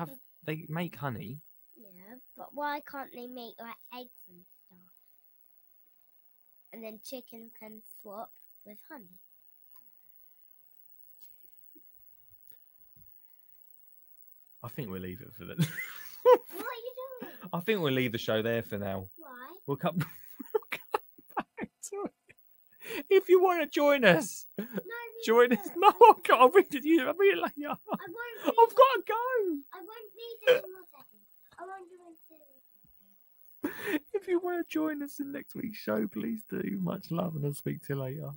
S1: make honey.
S4: Yeah, but why can't they make like eggs and stuff? And then chicken can swap with honey.
S1: I think we'll leave it for that.
S4: What are you doing?
S1: I think we'll leave the show there for now.
S4: Why?
S1: We'll come back to it. If you want to join us,
S4: No,
S1: join us. No, I'll read it. I'll read it later.
S4: I won't read
S1: I've got to go.
S4: I won't read it anymore, Daddy. I won't do it.
S1: If you want to join us in next week's show, please do. Much love, and I'll speak to you later.